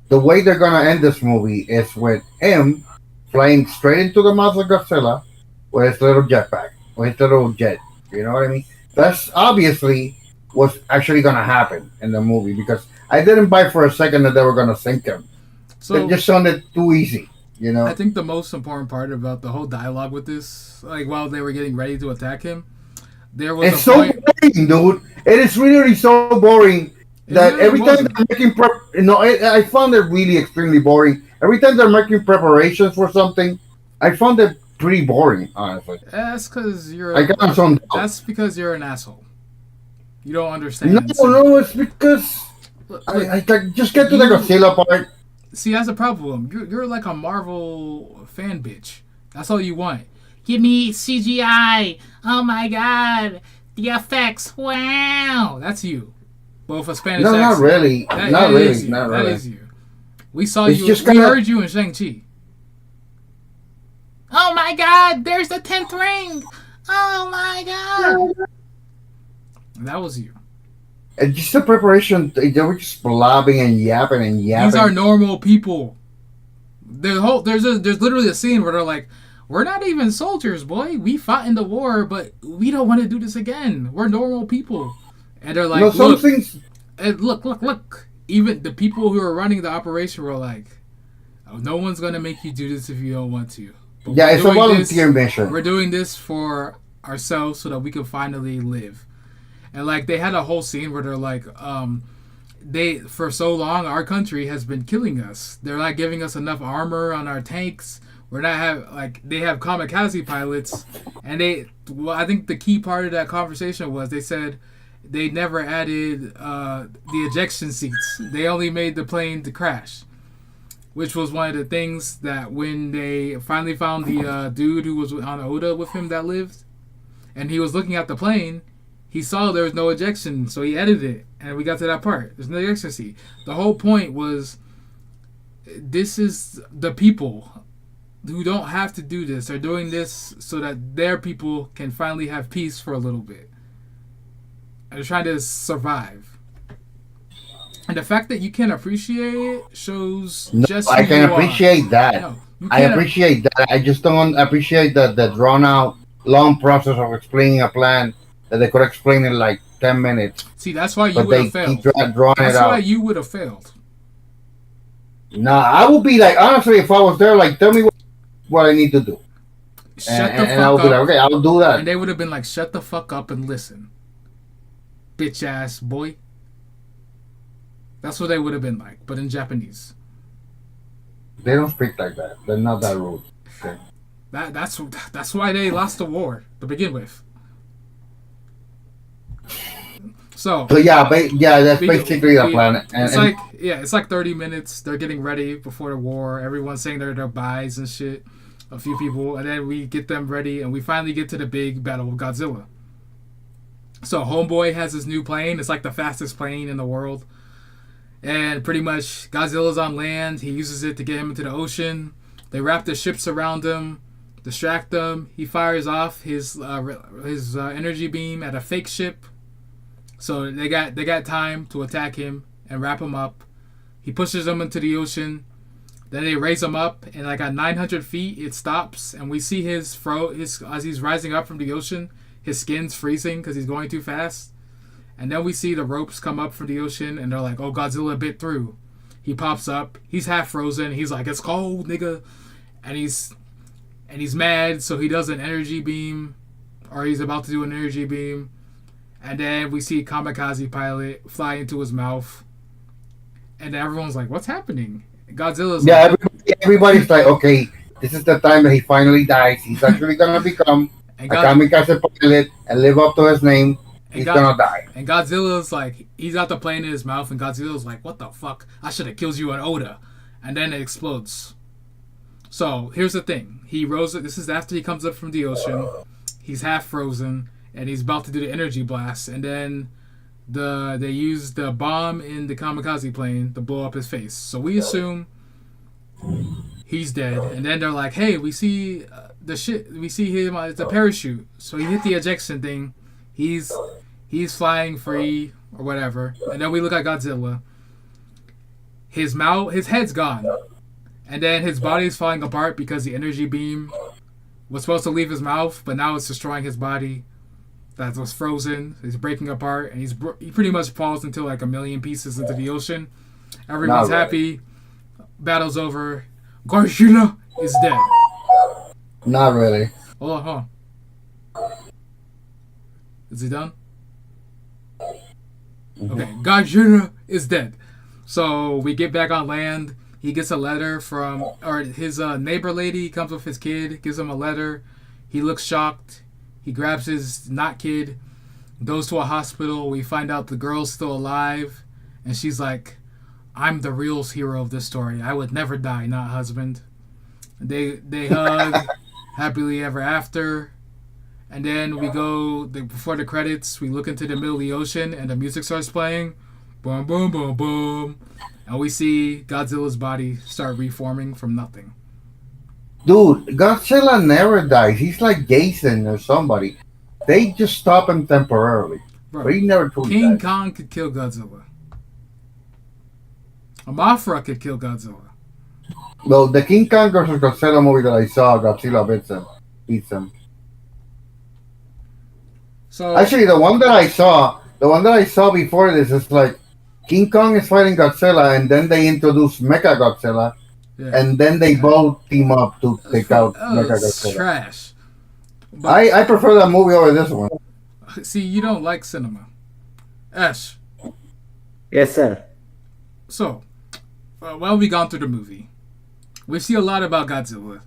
the way they're gonna end this movie is with him flying straight into the mouth of Godzilla with his little jetpack, with his little jet. You know what I mean? That's obviously what's actually gonna happen in the movie, because I didn't buy for a second that they were gonna sink him. So it just sounded too easy, I think the most important part about the whole dialogue with this, like while they were getting ready to attack him, there was it's so boring, dude. It is really so boring that every time they're making I found it really extremely boring. Every time they're making preparations for something, I found it pretty boring, honestly. That's because That's because you're an asshole. You don't understand. No, it's because I just get to the Godzilla part. See, that's a problem. You're like a Marvel fan bitch. That's all you want. Give me CGI. Oh my god, the effects. Wow, that's you. Well, if a Spanish accent, not really. Not really. That is you. We saw you. We heard you in Shang-Chi. Oh my god, there's the 10th ring. Oh my god. That was you. And just the preparation, they were just blabbing and yapping and yapping. These are normal people. There's literally a scene where they're like, we're not even soldiers, boy. We fought in the war, but we don't want to do this again. We're normal people. And they're You know, like, some look, things. and look. Even the people who are running the operation were like, oh, no one's gonna make you do this if you don't want to. But Yeah, it's a volunteer mission. we're doing this for ourselves so that we can finally live. And like they had a whole scene where they're like, they for so long our country has been killing us. They're not giving us enough armor on our tanks. We're not have like they have kamikaze pilots, and I think the key part of that conversation was they said they never added the ejection seats. They only made the plane to crash, which was one of the things that when they finally found the dude who was on Oda with him that lived, and he was looking at the plane, he saw there was no ejection, so he edited it, and we got to that part. There's no ejection seat. The whole point was, this is the people who don't have to do this. They're doing this so that their people can finally have peace for a little bit. And they're trying to survive. And the fact that you can appreciate it shows No, just I who can you are. appreciate that. No, you I can't. appreciate that. I just don't appreciate the drawn out, long process of explaining a plan that they could explain in like 10 minutes, See, that's why you but would they have failed. keep drawing it That's why out. you would have failed. Nah, I would be like, honestly, if I was there, like, tell me what I need to do, Shut the and I'll fuck be like, up. okay, I'll do that. And they would have been like, shut the fuck up and listen. Bitch ass boy. That's what they would have been like, but in Japanese. They don't speak like that. They're not that rude. Okay. That's why they lost the war to begin with. So So yeah, that's basically the we- plan. it's like it's like 30 minutes. They're getting ready before the war. Everyone's saying their byes and shit. A few people, and then we get them ready, and we finally get to the big battle with Godzilla. So Homeboy has his new plane. It's like the fastest plane in the world. And pretty much Godzilla's on land. He uses it to get him into the ocean. They wrap the ships around him, distract him. He fires off his energy beam at a fake ship. So they got time to attack him and wrap him up. He pushes him into the ocean. Then they raise him up, and like at 900 feet, it stops, and we see his as he's rising up from the ocean, his skin's freezing because he's going too fast. And then we see the ropes come up from the ocean, and they're like, "Oh, Godzilla bit through." He pops up. He's half frozen. He's like, "It's cold, nigga," and he's mad. So he does an energy beam, or he's about to do an energy beam, and then we see Kamikaze Pilot fly into his mouth, and everyone's like, "What's happening?" Godzilla's yeah, like, everybody's like, okay, this is the time that he finally dies. He's actually gonna become and a God, kamikaze pilot and live up to his name. He's gonna die. And Godzilla's like, he's got the plane in his mouth, and Godzilla's like, "What the fuck? I should have killed you on Oda," and then it explodes. So here's the thing: he rose. This is after he comes up from the ocean. He's half frozen, and he's about to do the energy blast, and then they use the bomb in the kamikaze plane to blow up his face. So we assume he's dead, and then they're like, "Hey, we see we see him. It's a parachute." So he hit the ejection thing. He's flying free or whatever, and then we look at Godzilla. His head's gone, and then his body's falling apart because the energy beam was supposed to leave his mouth, but now it's destroying his body. That was frozen. He's breaking apart, and he pretty much falls into like a million pieces into the ocean. Everyone's happy. Battle's over. Godzilla is dead. Not really. Hold on, hold on. Is he done? Okay, Godzilla is dead. So we get back on land. He gets a letter from, or his neighbor lady comes with his kid, gives him a letter. He looks shocked. He grabs his not kid, goes to a hospital. We find out the girl's still alive, and she's like, "I'm the real hero of this story. I would never die, not husband." They hug happily ever after. And then we go, before the credits, we look into the middle of the ocean, and the music starts playing. Boom, boom, boom, boom. And we see Godzilla's body start reforming from nothing. Dude, Godzilla never dies. He's like Jason or somebody. They just stop him temporarily. Bro, But he never truly King dies. Kong could kill Godzilla. A Mothra could kill Godzilla. Well, the King Kong versus Godzilla movie that I saw, Godzilla beats him. So Actually, the one that I saw, The one that I saw before this is like King Kong is fighting Godzilla, and then they introduce Mecha Godzilla, Yeah. and then they both team up to take out Oh, Mecha it's Godzilla. trash. But I prefer that movie over this one. see, you don't like cinema. Ash. Yes, sir. So, well, we gone through the movie. We see a lot about Godzilla.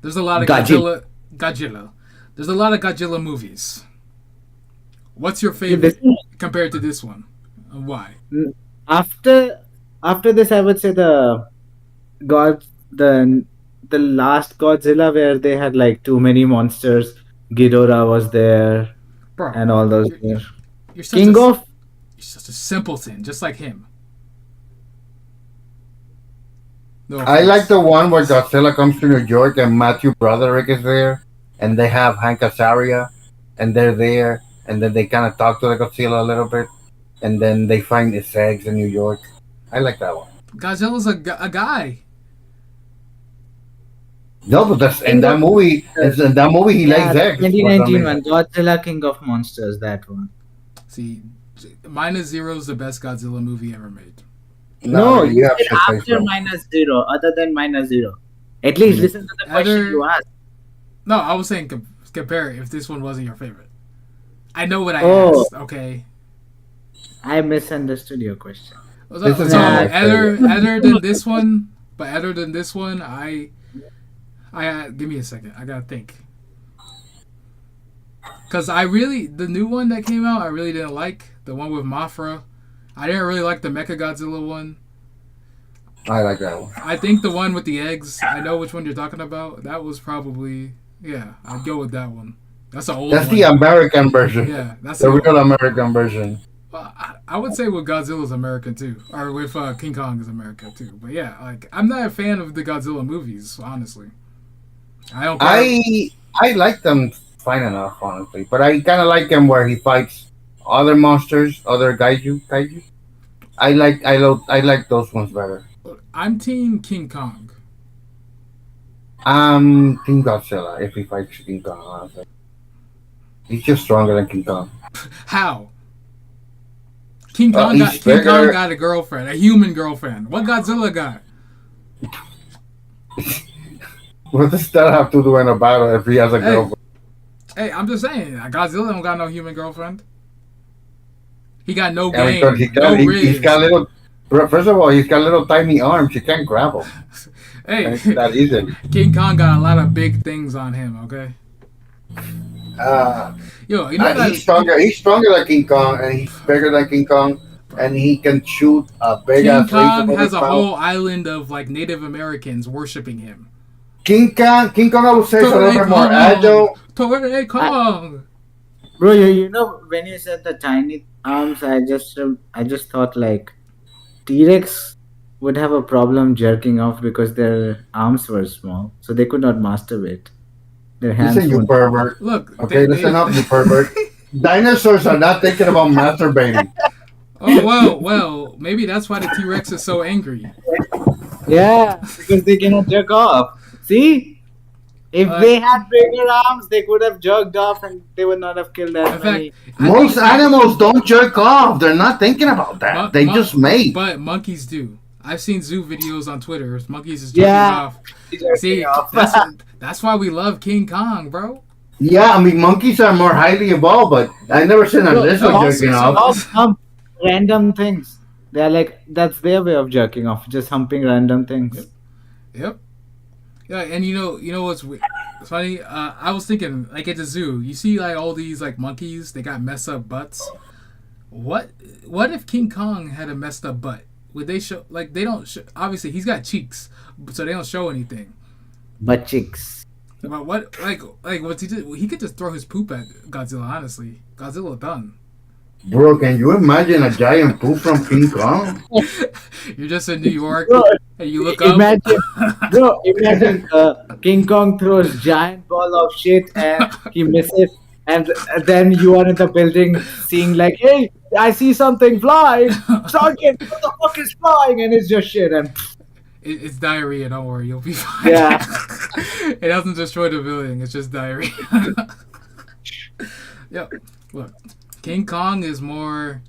There's a lot of Godzilla. Godzilla. There's a lot of Godzilla movies. What's your Yeah, this- favorite compared to this one? And why? after after this, I would say God the last Godzilla where they had like too many monsters. Ghidorah was there Bro, and all those you're, there. you're such King a of you're such a simpleton, just like him. No I like offense. the one where Godzilla comes to New York and Matthew Broderick is there, and they have Hank Azaria, and they're there, and then they kind of talk to the Godzilla a little bit, and then they find his eggs in New York. I like that one. Godzilla's a guy. No, but that's in King that of movie. It's in that movie he yeah, lays the eggs for some 2019 reason. one, Godzilla King of Monsters, that one. See, Minus Zero is the best Godzilla movie ever made. No, You you have said shit face, after bro. -0, other than -0. At least listen to the question Other, you asked. no, I was saying compare if this one wasn't your favorite. I know what I Oh. asked. Okay. I misunderstood your question. So, This is so not my other favorite. other than this one, but other than this one, I give me a second. I gotta think. Cause I really the new one that came out I really didn't like the one with Mothra. I didn't really like the Mecha Godzilla one. I like that one. I think the one with the eggs. I know which one you're talking about. That was probably yeah. I'd go with that one. That's an old That's one. the American version. Yeah, that's The the real American version. Well, I would say with Godzilla's American too, or with King Kong is America too. But yeah, like I'm not a fan of the Godzilla movies, honestly. I don't care. I like them fine enough, honestly, but I kind of like them where he fights other monsters, other kaiju. I like those ones better. I'm Team King Kong. Team Godzilla if he fights King Kong. Honestly, he's just stronger than King Kong. How? King Kong he's King Kong bigger. got a girlfriend, a human girlfriend. What Godzilla got? What does that have to do in a battle if he has a Hey. girlfriend? Hey, I'm just saying, Godzilla don't got no human girlfriend. He got no Yeah, game, because no he's riz. got little. First of all, he's got little tiny arms. You can't grab him. Hey, It's that easy. King Kong got a lot of big things on him. Okay, Uh, yo, you know that he's stronger. He's stronger than King Kong, and he's bigger than King Kong, and he can shoot a big King ass laser Kong from has his a mouth. whole island of like Native Americans worshiping him. King Kong, I would say, is a little bit more agile. Torre Kong. Bro, you know when you said the tiny arms, I just thought like T-Rex would have a problem jerking off because their arms were small, so they could not masturbate. Their hands Listen, you won't. pervert. Look, Okay, listen up, you pervert. Dinosaurs are not thinking about masturbating. Oh well, maybe that's why the T Rex is so angry. Yeah, because they cannot jerk off. See, if they had bigger arms, they could have jerked off, and they would not have killed In that many. fact, Most animals don't jerk off. They're not thinking about that. They just mate. But monkeys do. I've seen zoo videos on Twitter. Monkeys is jerking Yeah. off. See, that's why we love King Kong, bro. Yeah, I mean, monkeys are more highly evolved, but I never seen a lizard jerking off. Hump random things. They're like that's their way of jerking off, just humping random things. Yep. Yeah, and you know what's funny? I was thinking, like at the zoo, you see like all these like monkeys, they got messed up butts. What if King Kong had a messed up butt? Would they show like they don't? Obviously, he's got cheeks, so they don't show anything. Butt cheeks. But what like what's he do? He could just throw his poop at Godzilla. Honestly, Godzilla done. Bro, can you imagine a giant poop from King Kong? You're just in New York Bro, and you look up. Imagine King Kong throws giant ball of shit and he misses, and then you are in the building seeing like, hey, I see something flying. Sergeant, what the fuck is flying? And it's just shit. And It's diarrhea. Don't worry, you'll be fine. yeah, It doesn't destroy the building. It's just diarrhea. Yep. Look, King Kong is more.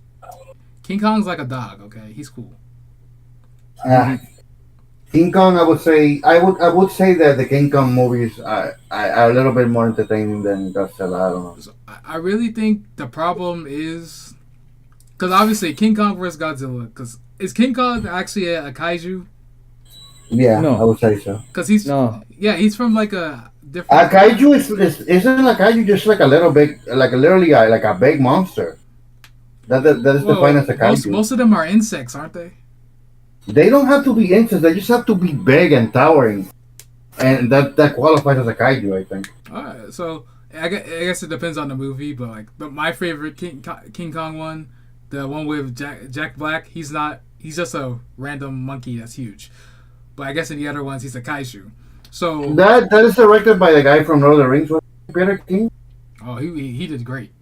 King Kong's like a dog. Okay, he's cool. Uh, King Kong, I would say that the King Kong movies are a little bit more entertaining than Godzilla. I don't know. So I really think the problem is because obviously King Kong versus Godzilla. Because is King Kong actually a kaiju? Yeah, I No, would say so. Because he's no. yeah he's from like a A different planet. kaiju isn't a kaiju just like a little big, like literally like a big monster. That is defined Well, as a most kaiju. most of them are insects, aren't they? They don't have to be insects. They just have to be big and towering, and that qualifies as a kaiju, I think. All right, so I guess it depends on the movie, but like my favorite King Kong one, the one with Jack Black, he's not. He's just a random monkey that's huge. But I guess in the other ones, he's a kaiju. So That is directed by the guy from Lord of the Rings, Peter King. oh, he did great.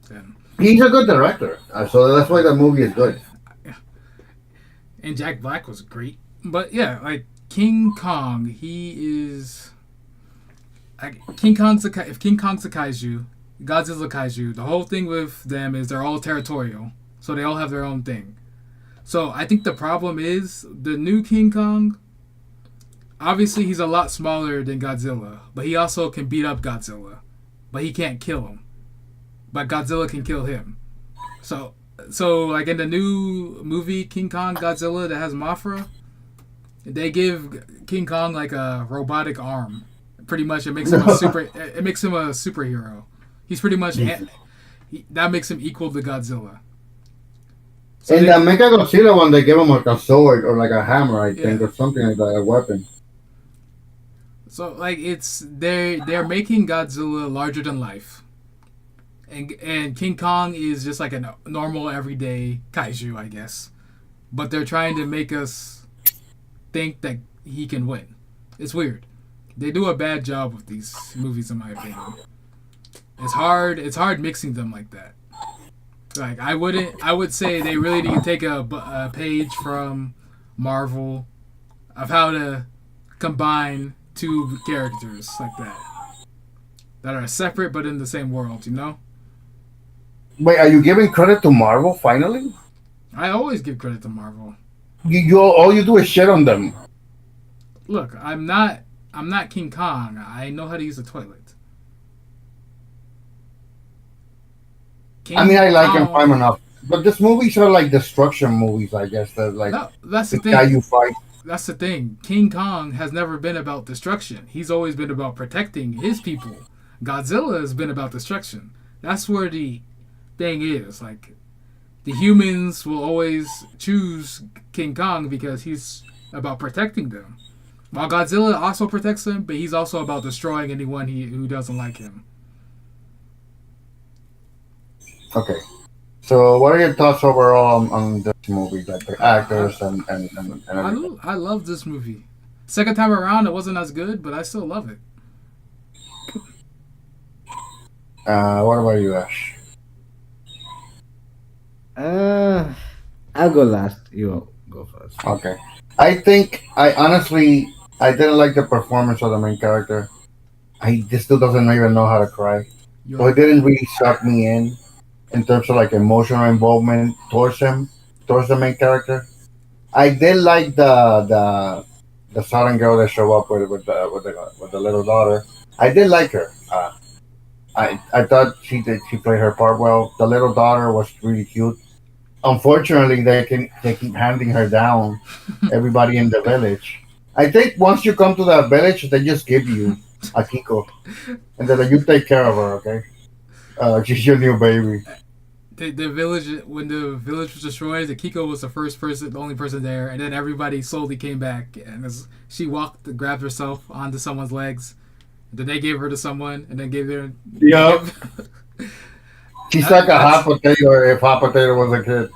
Then. He's a good director, so that's why the movie is good. And Jack Black was great. But yeah, like King Kong, he is like King Kong's if King Kong's a kaiju, Godzilla's a kaiju. The whole thing with them is they're all territorial, so they all have their own thing. So I think the problem is the new King Kong. Obviously, he's a lot smaller than Godzilla, but he also can beat up Godzilla, but he can't kill him. But Godzilla can kill him. So like in the new movie King Kong Godzilla that has Mothra, they give King Kong like a robotic arm. Pretty much, it makes him a super. It makes him a superhero. He's pretty much that makes him equal to Godzilla. So In the Mega Godzilla one, they give him like a sword or like a hammer, I think, yeah. or something like that, a weapon. So like it's they're making Godzilla larger than life, and King Kong is just like a normal everyday kaiju, I guess. But they're trying to make us think that he can win. It's weird. They do a bad job with these movies, in my opinion. It's hard. It's hard mixing them like that. Like I wouldn't. I would say they really need to take a page from Marvel of how to combine two characters like that are separate but in the same world. You know. Wait, are you giving credit to Marvel finally? I always give credit to Marvel. You all you do is shit on them. Look, I'm not. I'm not King Kong. I know how to use a toilet. I mean, King I like him Kong. fine enough, but these movies are like destruction movies, I guess. That like No, that's the the guy thing. you fight. That's the thing. King Kong has never been about destruction. He's always been about protecting his people. Godzilla has been about destruction. That's where the thing is. Like, the humans will always choose King Kong because he's about protecting them. While Godzilla also protects them, but he's also about destroying anyone who doesn't like him. Okay. So, what are your thoughts overall on this movie, like the I, actors and everything? I love this movie. Second time around, it wasn't as good, but I still love it. What about you, Ash? Uh, I'll go last. You go first. Okay. I think I didn't like the performance of the main character. He just still doesn't even know how to cry, so it You're didn't really suck me in terms of like emotional involvement towards him, towards the main character. I did like the southern girl that showed up with the little daughter. I did like her. I thought she played her part well. The little daughter was really cute. Unfortunately, they keep handing her down. Everybody in the village. I think once you come to that village, they just give you a Kiko, and then you take care of her. Okay, she's your new baby. the village when the village was destroyed. The Kiko was the first person, the only person there, and then everybody slowly came back. And as she walked, grabbed herself onto someone's legs, and then they gave her to someone, and then gave her. They Yep. gave, She's like a hot that's potato if hot potato was a kid.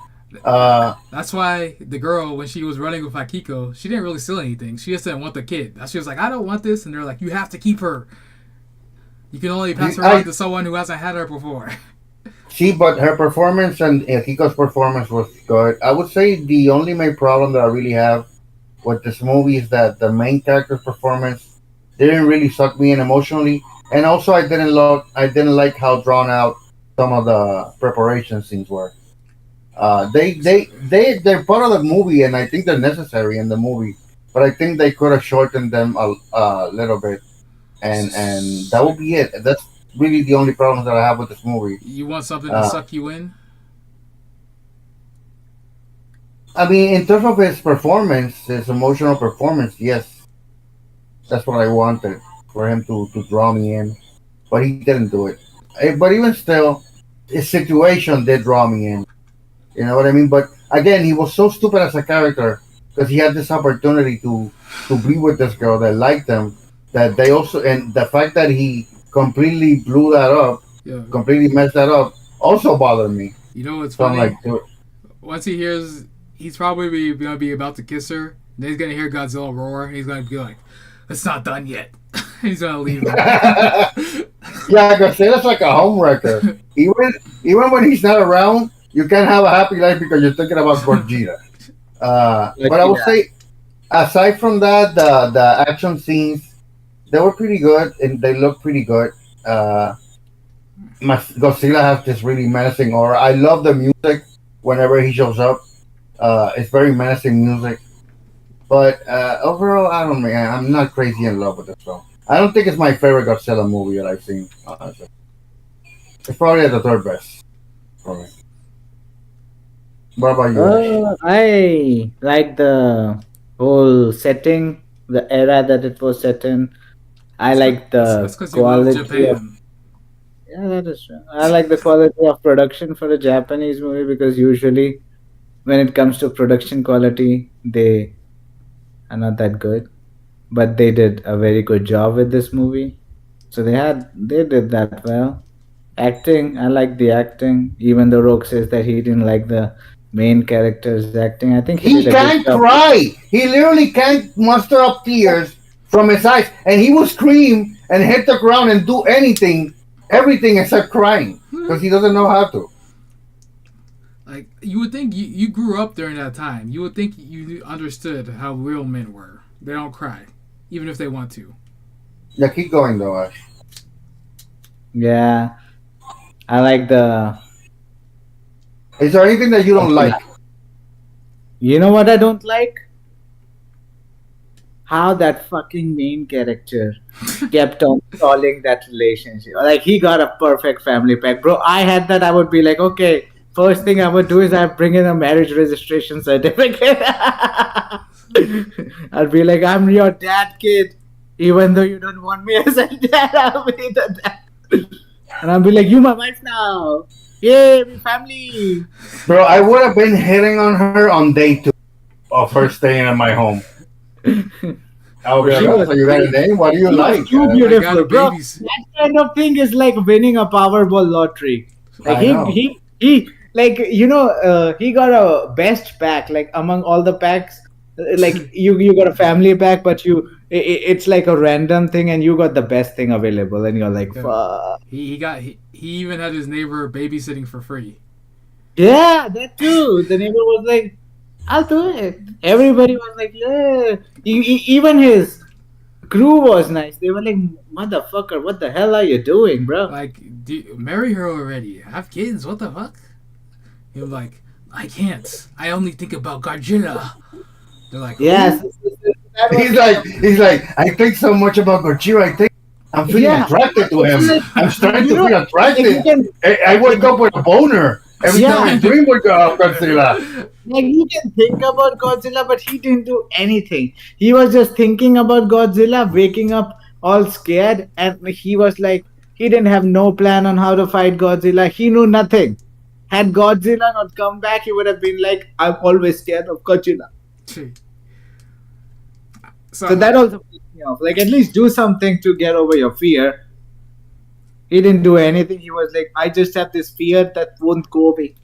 that's why the girl when she was running with Akiko, she didn't really steal anything. She just didn't want the kid. She was like, I don't want this, and they're like, you have to keep her. You can only pass her on I to someone who hasn't had her before. see, but her performance and Kiko's performance was good. I would say the only main problem that I really have with this movie is that the main character's performance didn't really suck me in emotionally, and also I didn't like how drawn out some of the preparation scenes were. They're part of the movie, and I think they're necessary in the movie. But I think they could have shortened them a little bit, and that So would be it. That's really the only problems that I have with this movie. you want something to Uh, suck you in? I mean, in terms of his performance, his emotional performance, yes, that's what I wanted for him to draw me in, but he didn't do it. But even still, his situation did draw me in. You know what I mean? But again, he was so stupid as a character because he had this opportunity to be with this girl that liked him. That they also, and the fact that he completely blew that up, Yeah. completely messed that up, also bothered me. You know what's So I'm like, funny? Once he hears, he's probably gonna be about to kiss her. Then he's gonna hear Godzilla roar. And he's gonna be like, "It's not done yet." He's gonna leave him. yeah, Godzilla's like a homewrecker. Even when he's not around, you can't have a happy life because you're thinking about Gojira. But I will Yeah. say, aside from that, the action scenes they were pretty good and they look pretty good. Godzilla has this really menacing aura. I love the music whenever he shows up. It's very menacing music. But overall, I don't know. I'm not crazy in love with this film. I don't think it's my favorite Godzilla movie that I've seen. Honestly, it's probably at the third best for me. What about you, Ash? I like the whole setting, the era that it was set in. I like That's the because you love quality of. Japan. Yeah, that is true. I like the quality of production for a Japanese movie because usually when it comes to production quality, they are not that good. But they did a very good job with this movie. So they did that well. Acting, I like the acting. Even though Rogue says that he didn't like the main character's acting, I think he did a He good can't job. cry. He literally can't muster up tears from his eyes, and he will scream and hit the ground and do everything except crying because he doesn't know how to. Like you would think you grew up during that time. You would think you understood how real men were. They don't cry, even if they want to. Yeah, keep going though, Ash. Yeah, I like the. Is there anything that you don't like? You know what I don't like? How that fucking main character kept on stalling that relationship. Like he got a perfect family pack, bro. I had that. I would be like, okay, first thing I would do is I bring in a marriage registration certificate. I'd be like, I'm your dad, kid. Even though you don't want me as a dad, I'll be the dad. And I'll be like, you my wife now. Yay, we family. Bro, I would have been hitting on her on day two of her staying at my home. I would be like, She oh, was so you got a name? What do you He was like? too I got beautiful, a bro. baby's. That kind of thing is like winning a Powerball lottery. Like I know. he like he got a best pack like among all the packs. Like you got a family pack, but it's like a random thing, and you got the best thing available, and you're like, Yeah. fuck. He even had his neighbor babysitting for free. Yeah, that too. The neighbor was like, I'll do it. Everybody was like, yeah. Even his crew was nice. They were like, motherfucker, what the hell are you doing, bro? Like, marry her already. Have kids. What the fuck? He was like, I can't. I only think about Godzilla. They're like, Yes. who? That was He's like, I think so much about Gojira. I think I'm feeling yeah. attracted to him. I'm starting You to know, feel like you attracted. can I wake up with a boner every Yeah. time I dream with Godzilla. like you can think about Godzilla, but he didn't do anything. He was just thinking about Godzilla, waking up all scared, and he was like, he didn't have no plan on how to fight Godzilla. He knew nothing. Had Godzilla not come back, he would have been like, I'm always scared of Godzilla. So So that also pissed me off. Like, at least do something to get over your fear. He didn't do anything. He was like, I just have this fear that won't go away.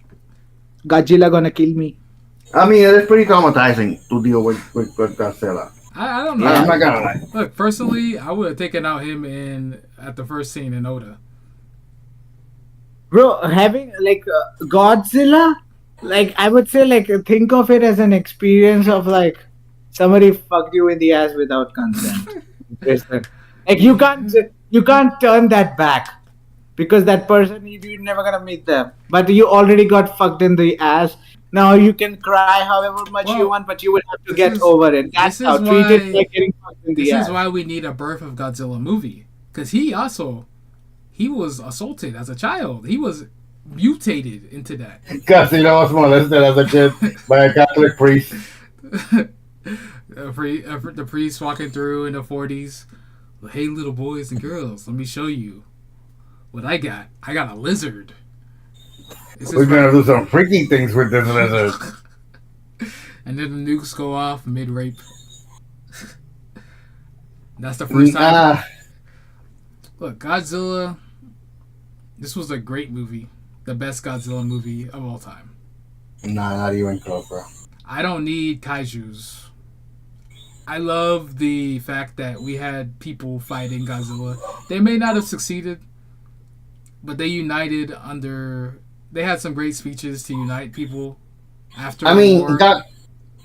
Godzilla gonna kill me. I mean, it's pretty traumatizing to deal with Godzilla. I don't know. I'm not gonna lie. Look, personally, I would have taken out him in at the first scene in Oda. Bro, having like Godzilla, like I would say, like think of it as an experience of like somebody fucked you in the ass without consent. Like you can't turn that back. because that person you're never gonna meet them. But you already got fucked in the ass. Now you can cry however much you Well, want, but you will have to this get is over it. That's this how is treat it why like getting fucked in this the is ass. why we need a Birth of Godzilla movie, because he was assaulted as a child. He was mutated into that. Godzilla was molested as a kid by a Catholic priest. The priest walking through in the 40s. Hey, little boys and girls, let me show you what I got. I got a lizard. This We're is gonna right. do some freaky things with this lizard. And then the nukes go off mid rape. That's the first time. Nah, Look, Godzilla. This was a great movie. The best Godzilla movie of all time. nah, not even close, bro. I don't need kaijus. I love the fact that we had people fighting Godzilla. They may not have succeeded, but they united under. They had some great speeches to unite people after I the mean, war. God,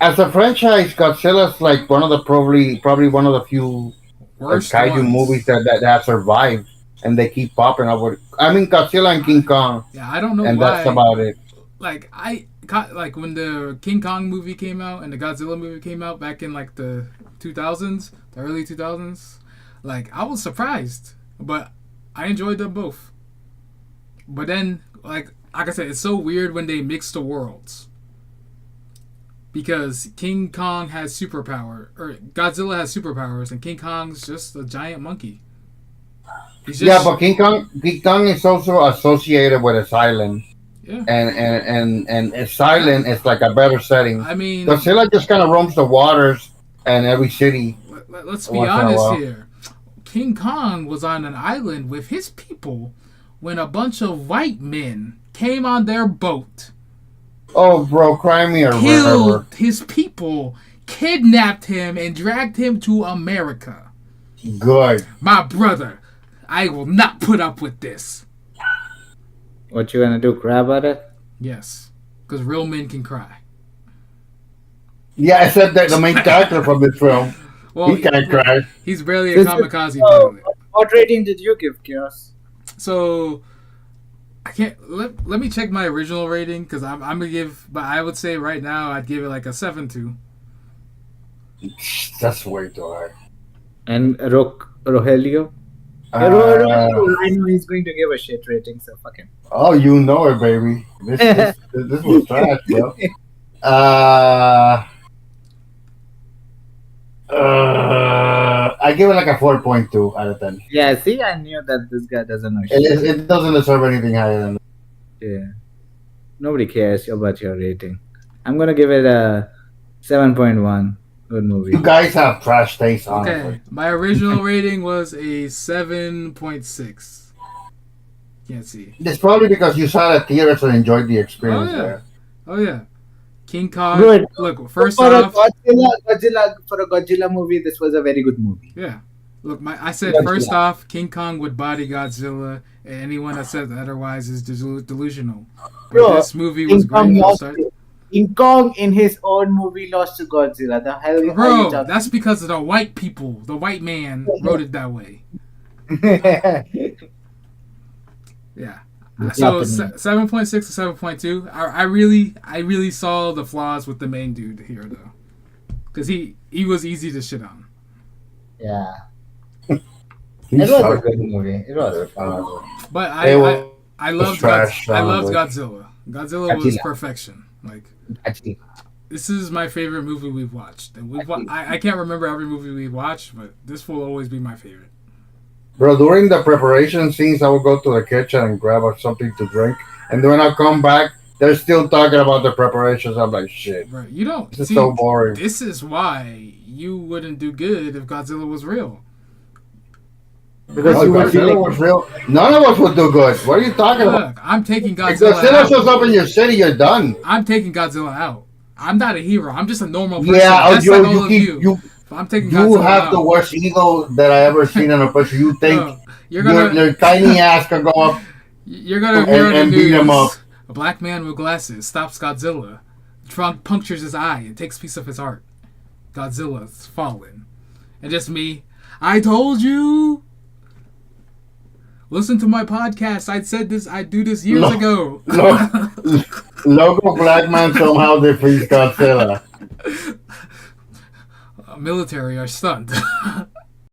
as a franchise, Godzilla's like one of the probably one of the few Worst kaiju movies ones. that have survived, and they keep popping up with. I mean, Godzilla and King Kong, Yeah, I don't know and that's why. about it. Like like when the King Kong movie came out and the Godzilla movie came out back in like the 2000s, the early 2000s. Like I was surprised, but I enjoyed them both. But then, like I said, it's so weird when they mix the worlds because King Kong has superpower, or Godzilla has superpowers, and King Kong's just a giant monkey. He's Yeah, just but King Kong is also associated with a island, yeah. and its island is like a better setting. I mean, Godzilla just kind of roams the waters and every city let's be once in a honest while. here. King Kong was on an island with his people when a bunch of white men came on their boat, Oh, bro, cry me a river. killed his people, kidnapped him, and dragged him to America. Good. My brother, I will not put up with this. What you gonna do? Grab at it? Yes, because real men can cry. Yeah, except that the main character from this film, Well, he can't cry. he's barely a This is- kamikaze so, pilot. what rating did you give Chaos? So I can't let me check my original rating because I'm gonna give, but I would say right now I'd give it like a 7.2. That's way too high. And Rogelio? Uh, I know he's going to give a shit rating, so fuck him. oh, you know it, baby. This was trash, bro. Uh, I give it like a 4.2 out of 10. Yeah, see, I knew that this guy doesn't know shit. It doesn't deserve anything higher than that. Yeah. Nobody cares about your rating. I'm gonna give it a 7.1. Good movie. You guys have trash taste, honestly. Okay, my original rating was a 7.6. Can't see. It's probably because you saw the theaters and enjoyed the experience Oh, yeah. there. Oh yeah, King Kong. Good. Look, first for off, for a Godzilla movie, this was a very good movie. yeah. Look, I said Yes, first yeah. off, King Kong would body Godzilla, and anyone that says otherwise is delusional. But Bro, this movie was King Kong great from lost. start. King Kong in his own movie lost to Godzilla. The hell are you Bro, talking? that's because of the white people. The white man wrote it that way. Yeah. So 7.6 to 7.2. I really saw the flaws with the main dude here though, because he was easy to shit on. Yeah, He it was a sucked. good movie. It was. But It was I loved trash, I loved honestly. Godzilla. Godzilla was Godzilla. perfection. Like Actually, this is my favorite movie we've watched, and I can't remember every movie we've watched, but this will always be my favorite. Bro, during the preparation scenes, I would go to the kitchen and grab something to drink. And then when I come back, they're still talking about the preparations. I'm like, shit, Right? You don't this is see. so boring. This is why you wouldn't do good if Godzilla was real. because No, you were Godzilla feeling. was real. None of us would do good. What are you talking about? Look, I'm taking If Godzilla Godzilla shows out. up in your city, you're done. I'm taking Godzilla out. I'm not a hero. I'm just a normal person. Yeah, Just you, like all of you, you, I'm taking you Godzilla have out. the worst ego that I ever seen in a person. You think No, you're your tiny ass can go up You're gonna hear on the and beat him news. up. A black man with glasses stops Godzilla. Trunk punctures his eye and takes a piece of his heart. Godzilla's fallen. And just me. I told you. Listen to my podcast. I said this. I do this years Lo- ago. lo- Local black man somehow defeats Godzilla. Military are stunned.